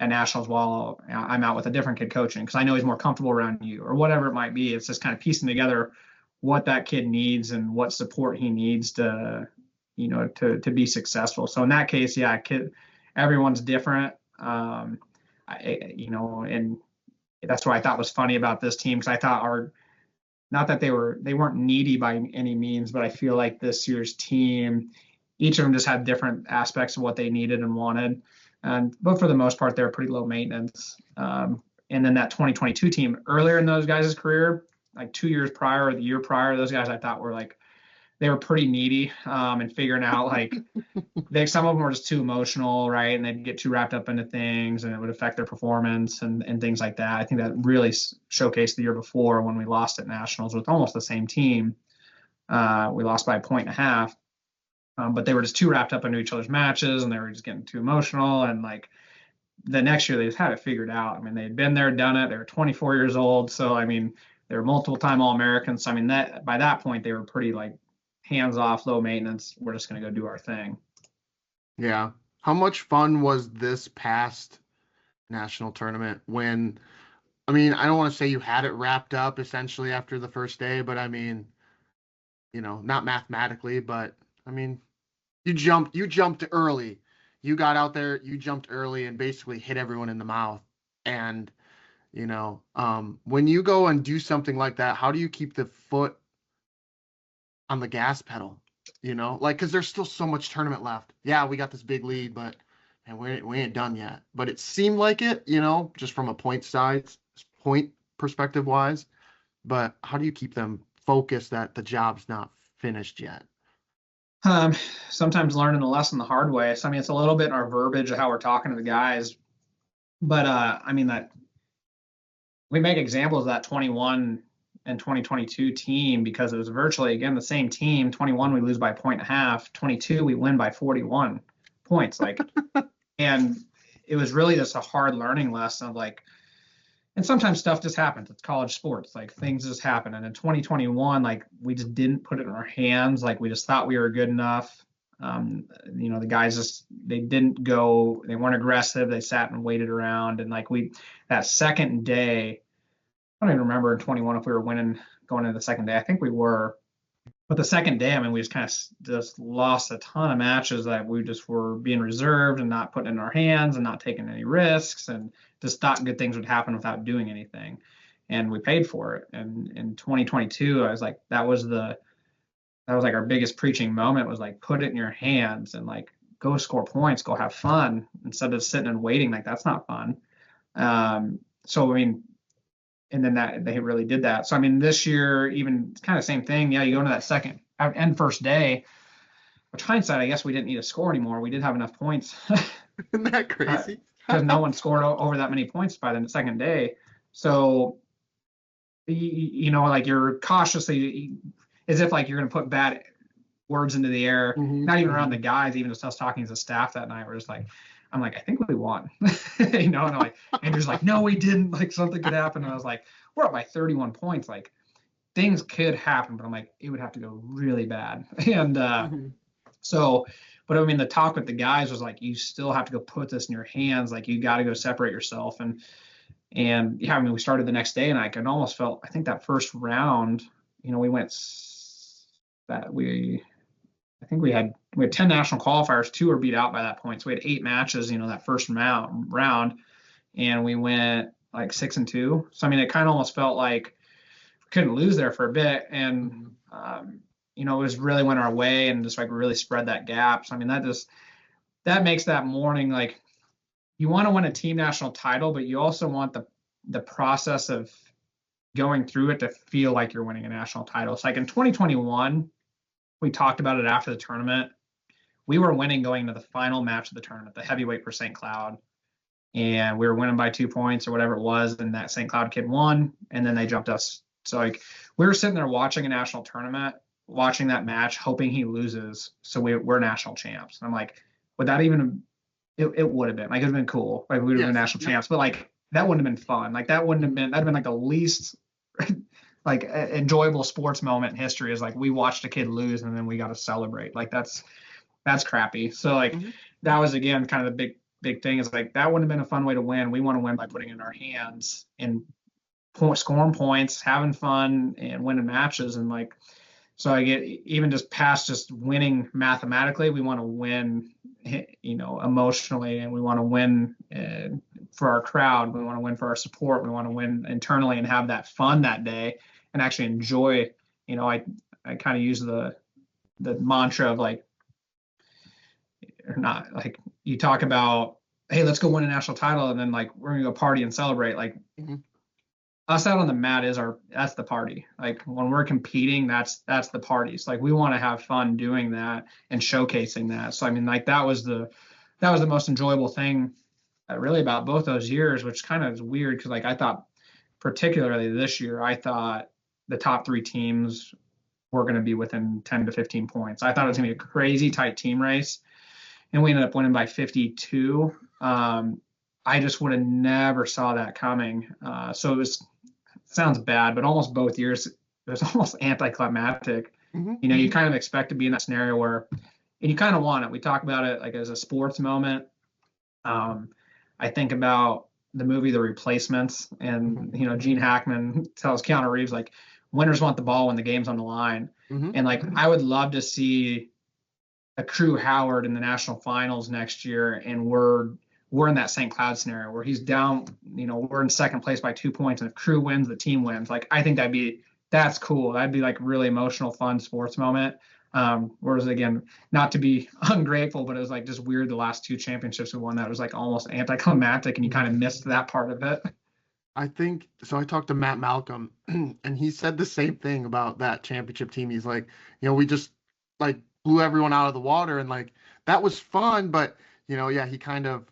at nationals while I'm out with a different kid coaching, because I know he's more comfortable around you, or whatever it might be. It's just kind of piecing together what that kid needs and what support he needs to be successful. So in that case, yeah, everyone's different. And that's what I thought was funny about this team, because I thought not that they weren't needy by any means, but I feel like this year's team, each of them just had different aspects of what they needed and wanted. But for the most part, they're pretty low maintenance. And then that 2022 team, earlier in those guys' career, like 2 years prior or the year prior, those guys I thought were like, they were pretty needy and figuring out like some of them were just too emotional, right? And they'd get too wrapped up into things, and it would affect their performance and things like that. I think that really showcased the year before when we lost at nationals with almost the same team. We lost by 1.5 points, but they were just too wrapped up into each other's matches, and they were just getting too emotional. And like the next year, they just had it figured out. I mean, they'd been there, done it. They were 24 years old, so I mean, they were multiple-time All-Americans. So I mean, that by that point, they were pretty like hands off, low maintenance. We're just going to go do our thing. Yeah. How much fun was this past national tournament when, I mean, I don't want to say you had it wrapped up essentially after the first day, but I mean, not mathematically, but I mean, you jumped early. You got out there, you jumped early and basically hit everyone in the mouth. And, when you go and do something like that, how do you keep the foot on the gas pedal, because there's still so much tournament left. Yeah, we got this big lead, but we ain't done yet. But it seemed like it, just from a point perspective wise. But how do you keep them focused that the job's not finished yet? Sometimes learning the lesson the hard way. So I mean, it's a little bit in our verbiage of how we're talking to the guys, but I mean that we make examples of that 21 and 2022 team, because it was virtually, again, the same team. 21, we lose by 1.5 points. 22, we win by 41 points. Like, and it was really just a hard learning lesson of like, and sometimes stuff just happens. It's college sports. Like, things just happen. And in 2021, like, we just didn't put it in our hands. Like, we just thought we were good enough. The guys they weren't aggressive. They sat and waited around. And like that second day, I don't even remember in 21 if we were winning going into the second day. I think we were. But the second day, I mean, we just kind of just lost a ton of matches that we just were being reserved and not putting in our hands and not taking any risks, and just thought good things would happen without doing anything. And we paid for it. And in 2022, I was like, that was like our biggest preaching moment, was like, put it in your hands and like go score points, go have fun, instead of sitting and waiting. Like, that's not fun. So, I mean, and then that they really did that. So, I mean, this year, even kind of same thing. Yeah, you go into that second and first day, which hindsight, I guess we didn't need to score anymore. We did have enough points. Isn't that crazy? Because no one scored over that many points by the second day. So, like, you're cautiously, as if like you're going to put bad words into the air, not even around the guys, even just us talking as a staff that night. We're just like, I'm like, I think we won. And like Andrew's like, no, we didn't. Like something could happen. And I was like, we're up by 31 points. Like things could happen, but I'm like, it would have to go really bad. And Mhm. so, but I mean, the talk with the guys was like, you still have to go put this in your hands. Like you got to go separate yourself. And yeah, I mean, we started the next day, and I can almost felt. I think that first round, we went that we. I think we had 10 national qualifiers. 2 were beat out by that point. So we had 8 matches. That first round, and we went like 6-2. So I mean, it kind of almost felt like we couldn't lose there for a bit, and Mhm. it was really went our way, and just like really spread that gap. So I mean, that makes that morning like you want to win a team national title, but you also want the process of going through it to feel like you're winning a national title. It's like in 2021, we talked about it after the tournament. We were winning going into the final match of the tournament, the heavyweight for St. Cloud. And we were winning by 2 points or whatever it was. And that St. Cloud kid won. And then they jumped us. So like we were sitting there watching a national tournament, watching that match, hoping he loses. So we're national champs. And I'm like, would that even, it would have been like, it would have been cool. Like we would have been Yes. national Yep. champs, but like that wouldn't have been fun. Like that'd have been like the least like enjoyable sports moment in history is like we watched a kid lose and then we got to celebrate. Like that's crappy. So like Mhm. that was again kind of the big thing is like that wouldn't have been a fun way to win. We want to win by putting it in our hands and scoring points, having fun, and winning matches. And like so I get even just past just winning mathematically, we want to win, emotionally, and we want to win for our crowd. We want to win for our support. We want to win internally and have that fun that day and actually enjoy. I kind of use the mantra of like, or not like you talk about, hey, let's go win a national title, and then like we're gonna go party and celebrate. Like Mhm. us out on the mat that's the party. Like when we're competing, that's the parties. Like we want to have fun doing that and showcasing that. So I mean, like that was the most enjoyable thing really about both those years, which kind of is weird because like I thought particularly this year, I thought the top 3 teams were going to be within 10 to 15 points. I thought it was going to be a crazy tight team race, and we ended up winning by 52. I just would have never saw that coming. So it sounds bad, but almost both years it was almost anticlimactic. Mhm. You kind of expect to be in that scenario where, and you kind of want it. We talk about it like as a sports moment. Um, I think about the movie The Replacements, and Mhm. Gene Hackman tells Keanu Reeves like, winners want the ball when the game's on the line, Mhm. and like I would love to see a Crew Howard in the national finals next year, and we're in that St. Cloud scenario where he's down. We're in second place by 2 points, and if Crew wins, the team wins. Like I think that's cool. That'd be like really emotional, fun sports moment. Whereas again, not to be ungrateful, but it was like just weird. The last 2 championships we won, that was like almost anticlimactic, and you kind of missed that part of it. I think so. I talked to Matt Malcolm, and he said the same thing about that championship team. He's like, we just like blew everyone out of the water, and like that was fun, but yeah, he kind of,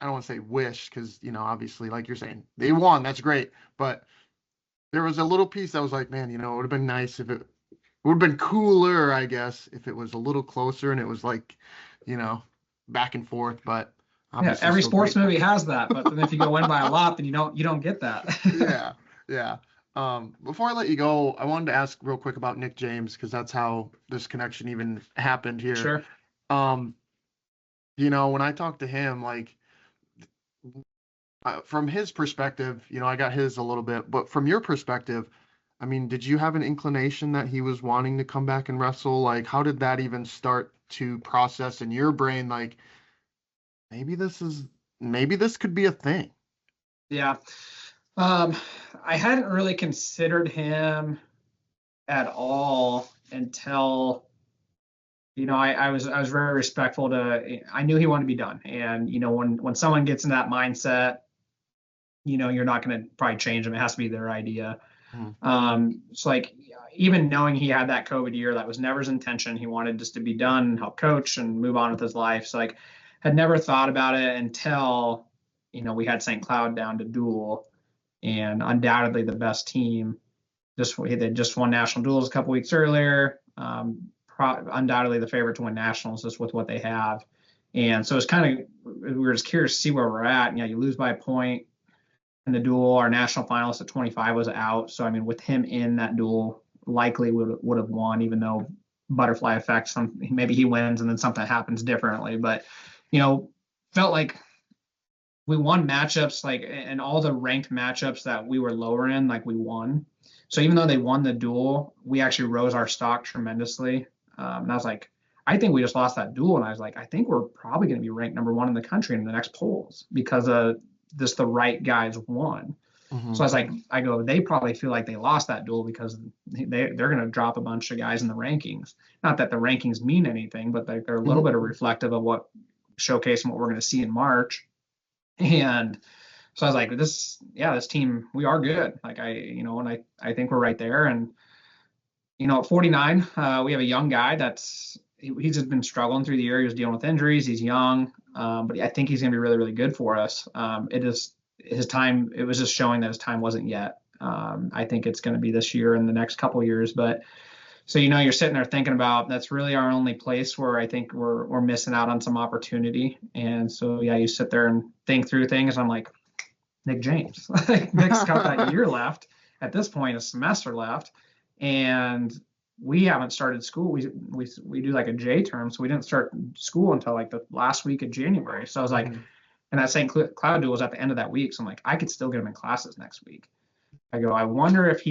I don't want to say wish because obviously, like you're saying, they won. That's great, but there was a little piece that was like, man, it would have been nice if it would have been cooler, I guess, if it was a little closer and it was like, you know, back and forth, but Yeah, obviously every still sports great. movie has that, but then if you go in by a lot, then you don't get that. Yeah, yeah. Before I let you go, I wanted to ask real quick about Nick James because that's how this connection even happened here. Sure. Um, when I talked to him, like from his perspective, I got his a little bit, but from your perspective, I mean, did you have an inclination that he was wanting to come back and wrestle? Like, how did that even start to process in your brain? Like, maybe this could be a thing. Yeah. Um, I hadn't really considered him at all until I was very respectful to. I knew he wanted to be done, and when someone gets in that mindset, you're not going to probably change them. It has to be their idea. Mhm. It's like even knowing he had that COVID year, that was never his intention. He wanted just to be done, help coach, and move on with his life. So like, had never thought about it until we had St. Cloud down to duel, and undoubtedly the best team. They just won national duels a couple weeks earlier. Undoubtedly the favorite to win nationals just with what they have. And so it's kind of, we were just curious to see where we're at. And yeah, you lose by a point in the duel. Our national finalist at 25 was out. So, I mean, with him in that duel, likely would have won, even though butterfly effect, maybe he wins and then something happens differently. But, felt like we won matchups, like, and all the ranked matchups that we were lower in, like, we won. So even though they won the duel, we actually rose our stock tremendously. And I was like, I think we just lost that duel. And I was like, I think we're probably going to be ranked number 1 in the country in the next polls because just the right guys won. So I was like, they probably feel like they lost that duel because they're going to drop a bunch of guys in the rankings. Not that the rankings mean anything, but they're a little bit of reflective of what showcasing what we're going to see in March. And so I was like, this team, we are good. Like and I think we're right there. And, at 49, we have a young guy he's just been struggling through the year. He was dealing with injuries. He's young. But I think he's going to be really, really good for us. His time, it was just showing that his time wasn't yet. I think it's going to be this year and the next couple of years. But so, you're sitting there thinking about that's really our only place where I think we're missing out on some opportunity. And so, yeah, you sit there and think through things. I'm like, Nick James, Nick's got that year left at this point, a semester left. And we haven't started school. We do like a J term. So we didn't start school until like the last week of January. So I was like, and that St. Cloud duel was at the end of that week. So I'm like, I could still get him in classes next week. I go, I wonder if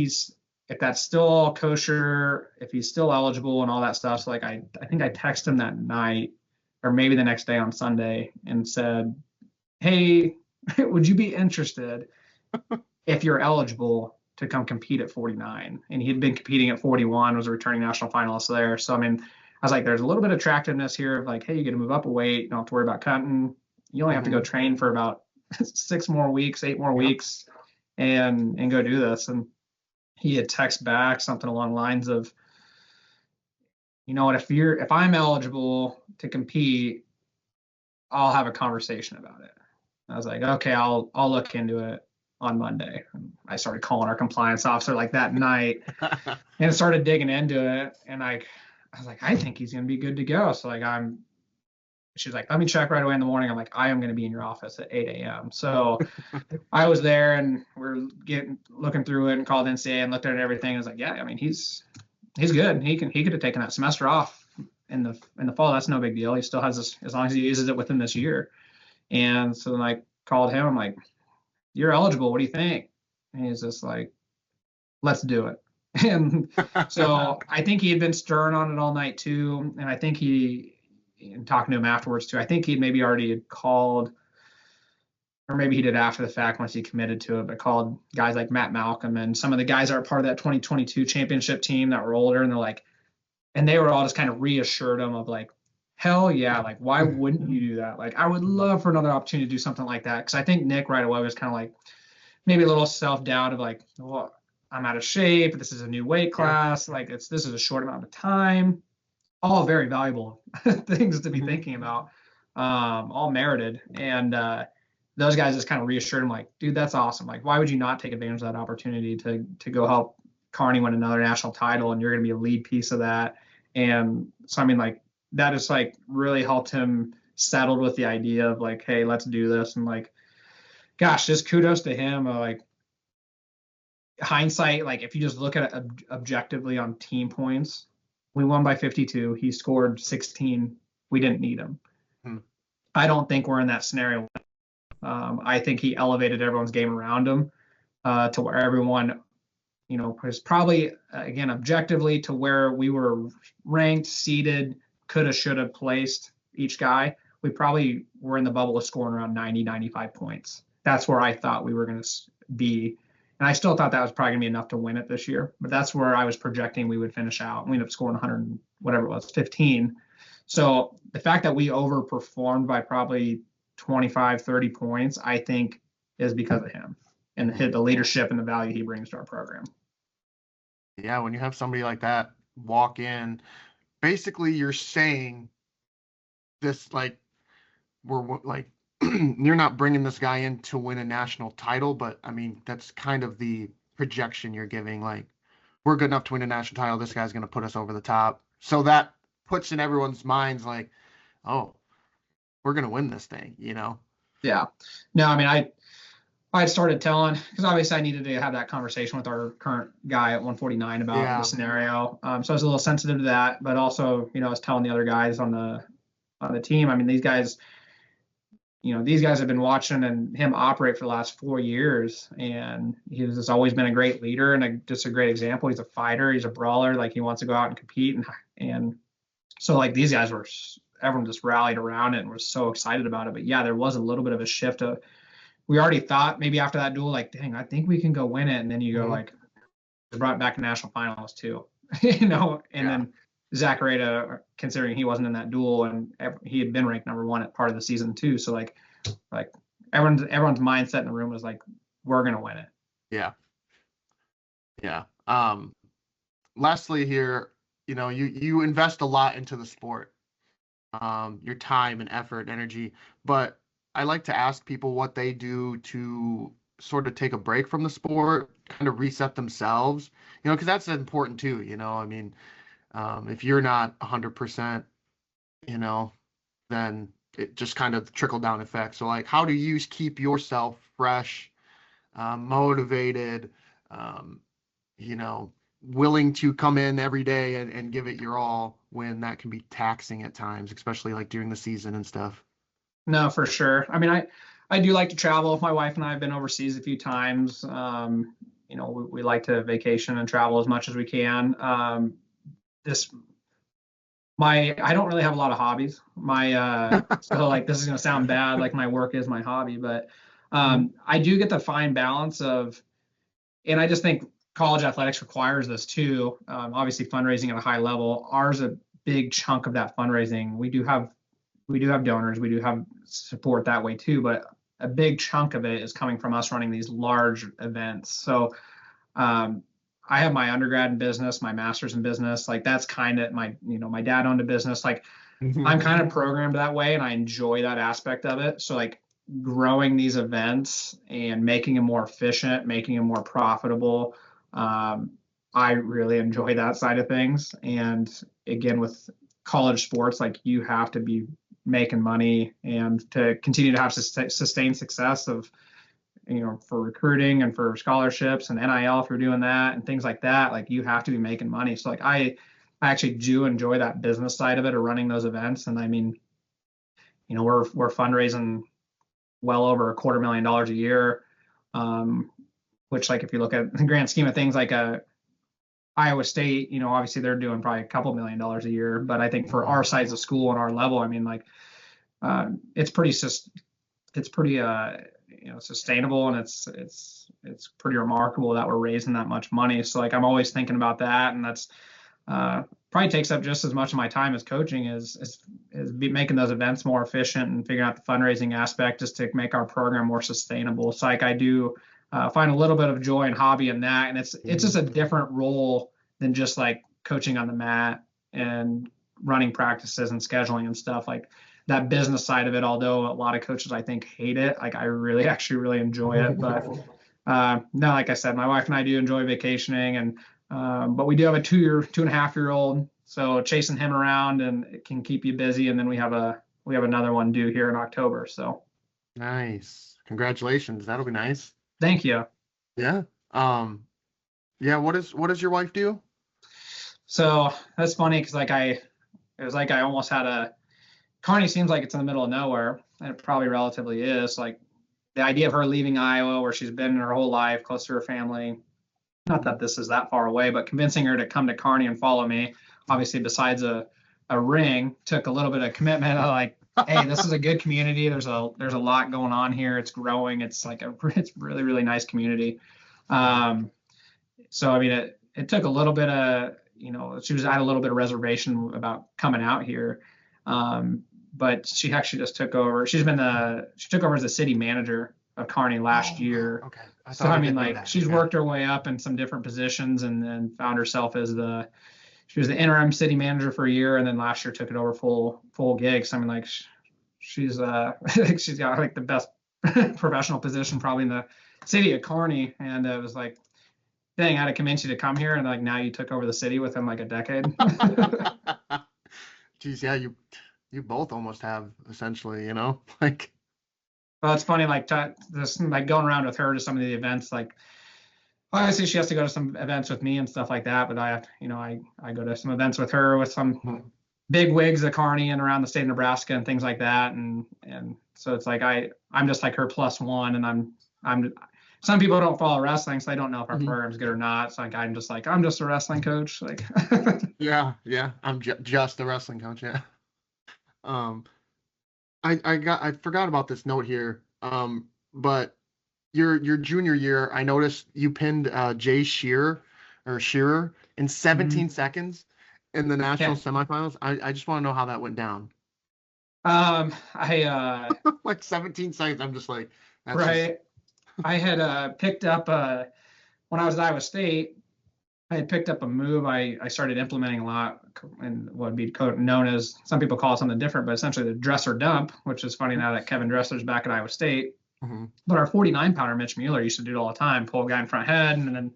that's still all kosher, if he's still eligible and all that stuff. So like, I think I texted him that night or maybe the next day on Sunday and said, hey, would you be interested if you're eligible to come compete at 49? And he had been competing at 41, was a returning national finalist there. So, I mean, I was like, there's a little bit of attractiveness here of like, hey, you get to move up a weight. You don't have to worry about cutting. You only have to go train for about 8 more weeks and go do this. And he had text back something along the lines of, you know what, if I'm eligible to compete, I'll have a conversation about it. I was like, okay, I'll look into it on Monday. And I started calling our compliance officer like that night and started digging into it. And I was like, I think he's going to be good to go. So like, she's like, let me check right away in the morning. I'm like, I am going to be in your office at 8 a.m. So I was there and we're looking through it and called NCAA and looked at everything. I was like, yeah, I mean, he's good. He could have taken that semester off in the fall. That's no big deal. He still has this, as long as he uses it within this year. And so then I called him. I'm like, you're eligible. What do you think? And he's just like, let's do it. And so I think he had been stern on it all night too. And I think and talking to him afterwards too, I think he maybe already had called, or maybe he did after the fact once he committed to it, but called guys like Matt Malcolm and some of the guys that are part of that 2022 championship team that were older. And they're like, and they were all just kind of reassured him of like, hell yeah, like, why wouldn't you do that? Like, I would love for another opportunity to do something like that. Because I think Nick right away was kind of like maybe a little self-doubt of like, well, I'm out of shape. This is a new weight class. Like, this is a short amount of time. All very valuable things to be thinking about, all merited. And those guys just kind of reassured him like, dude, that's awesome. Like, why would you not take advantage of that opportunity to go help Kearney win another national title? And you're going to be a lead piece of that. And so, I mean, like, that has like really helped him settled with the idea of like, hey, let's do this. And like, gosh, just kudos to him. Like, hindsight, like if you just look at it objectively on team points, we won by 52. He scored 16. We didn't need him. I don't think we're in that scenario. I think he elevated everyone's game around him to where everyone, was probably, again, objectively to where we were ranked, seated, coulda, shoulda placed each guy. We probably were in the bubble of scoring around 90, 95 points. That's where I thought we were going to be. And I still thought that was probably going to be enough to win it this year. But that's where I was projecting we would finish out. We ended up scoring 100, whatever it was, 15. So the fact that we overperformed by probably 25, 30 points, I think is because of him and the leadership and the value he brings to our program. Yeah, when you have somebody like that walk in, basically you're saying this, like, we're like, you're not bringing this guy in to win a national title, but I mean, that's kind of the projection you're giving. Like, we're good enough to win a national title. This guy's going to put us over the top. So that puts in everyone's minds like, oh, we're gonna win this thing, you know? Yeah. No, I mean, I started telling, because obviously I needed to have that conversation with our current guy at 149 about the Yeah. scenario. So I was a little sensitive to that, but also, I was telling the other guys on the team. I mean, these guys have been watching and him operate for the last 4 years, and he's just always been a great leader and just a great example. He's a fighter, he's a brawler, like he wants to go out and compete, and so like these guys everyone just rallied around it and was so excited about it. But yeah, there was a little bit of a shift. We already thought maybe after that duel, like, dang, I think we can go win it, and then you go like, they brought back a national finalist too, and Yeah. then Zach Rada, considering he wasn't in that duel and he had been ranked number one at part of the season too. So like everyone's mindset in the room was like, we're gonna win it. Yeah. Yeah. Lastly here, you invest a lot into the sport, your time and effort and energy, but I like to ask people what they do to sort of take a break from the sport, kind of reset themselves, because that's important too, I mean, if you're not 100%, you know, then it just kind of trickle down effect. So like, how do you keep yourself fresh, motivated, um, you know, willing to come in every day and give it your all when that can be taxing at times, especially like during the season and stuff? No, for sure. I mean, I do like to travel. My wife and I have been overseas a few times. We like to vacation and travel as much as we can. This I don't really have a lot of hobbies. So like this is gonna sound bad, like my work is my hobby, but I do get the fine balance of, and I just think college athletics requires this too. Obviously fundraising at a high level. Ours a big chunk of that fundraising. We do have donors, we do have support that way too, but a big chunk of it is coming from us running these large events. So I have my undergrad in business, my master's in business. Like that's kind of my dad owned a business. Like I'm kind of programmed that way and I enjoy that aspect of it. So like growing these events and making them more efficient, making them more profitable. I really enjoy that side of things. And again, with college sports, like you have to be making money and to continue to have sustained success of for recruiting and for scholarships and NIL if you're doing that and things like that, like you have to be making money. So like I actually do enjoy that business side of it or running those events. And I mean, we're fundraising well over $250,000 a year, which like if you look at the grand scheme of things, like Iowa State, obviously they're doing probably a couple $1,000,000 a year, but I think for our size of school and our level, I mean, like it's pretty sustainable, and it's pretty remarkable that we're raising that much money. So like I'm always thinking about that, and that's probably takes up just as much of my time as coaching is making those events more efficient and figuring out the fundraising aspect just to make our program more sustainable. So like I do find a little bit of joy and hobby in that, and it's just a different role than just like coaching on the mat and running practices and scheduling and stuff. Like that business side of it, although a lot of coaches I think hate it, like I really enjoy it. But no, like I said, my wife and I do enjoy vacationing, and but we do have a 2.5-year-old, so chasing him around and it can keep you busy. And then we have another one due here in October. So Nice. Congratulations. That'll be nice. thank you. Yeah. Yeah, what does your wife do? So that's funny because it was like I almost had Kearney seems like it's in the middle of nowhere, and it probably relatively is. Like the idea of her leaving Iowa, where she's been her whole life, close to her family. Not that this is that far away, but convincing her to come to Kearney and follow me, obviously besides a ring, took a little bit of commitment. I like, hey, this is a good community. There's a lot going on here. It's growing. It's like it's really, really nice community. So I mean, it took a little bit of, she was at a little bit of reservation about coming out here. But she actually just took over. She took over as the city manager of Kearney last year. Okay. So I mean, like she's worked her way up in some different positions, and then found herself as she was the interim city manager for a year, and then last year took it over full gig. So I mean, like she's she's got like the best professional position probably in the city of Kearney, and it was like, dang, I had to convince you to come here, and like now you took over the city within like a decade. Geez, yeah, You both almost have essentially, you know, like. Well, it's funny, like this, like going around with her to some of the events. Like, obviously, she has to go to some events with me and stuff like that. But I have, I go to some events with her with some Mhm. big wigs at Kearney and around the state of Nebraska and things like that. And so it's like I'm just like her plus one, and I'm. Some people don't follow wrestling, so they don't know if our Mhm. program's good or not. So like I'm just a wrestling coach. Like, Yeah, yeah. I'm just a wrestling coach. Yeah. Um, I forgot about this note here. But your junior year, I noticed you pinned Jay Shearer in 17 mhm. seconds in the national Yeah. semifinals. I just want to know how that went down. I Like 17 seconds. I'm just like, that's just. right. I had picked up when I was at Iowa State. I had picked up a move I started implementing a lot and what would be known as, some people call it something different, but essentially the dresser dump, which is funny now that Kevin Dressler's back at Iowa State. Mhm. But our 49-pounder Mitch Mueller used to do it all the time, pull a guy in front head and then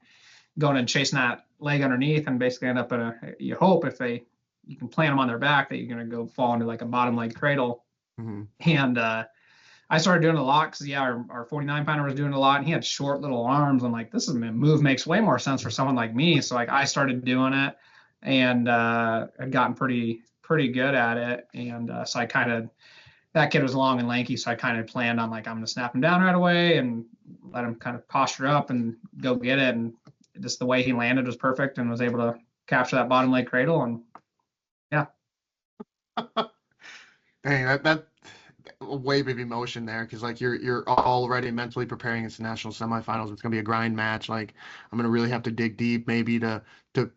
going and chasing that leg underneath and basically end up in you hope if you can plant them on their back that you're going to go fall into like a bottom leg cradle. Mhm. And I started doing it a lot because yeah, our 49 pounder was doing it a lot, and he had short little arms. I'm like, this is move makes way more sense for someone like me. So like I started doing it, and had gotten pretty good at it. And so I kind of, that kid was long and lanky, so I kind of planned on like I'm gonna snap him down right away and let him kind of posture up and go get it. And just the way he landed was perfect, and was able to capture that bottom leg cradle. And yeah, Dang, that a wave of emotion there because like you're already mentally preparing into national semifinals. It's gonna be a grind match. Like I'm gonna really have to dig deep maybe to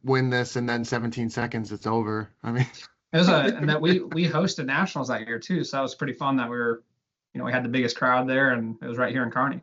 win this, and then 17 seconds it's over. I mean, it was and that we hosted nationals that year too, so that was pretty fun. That we were, we had the biggest crowd there, and it was right here in Kearney.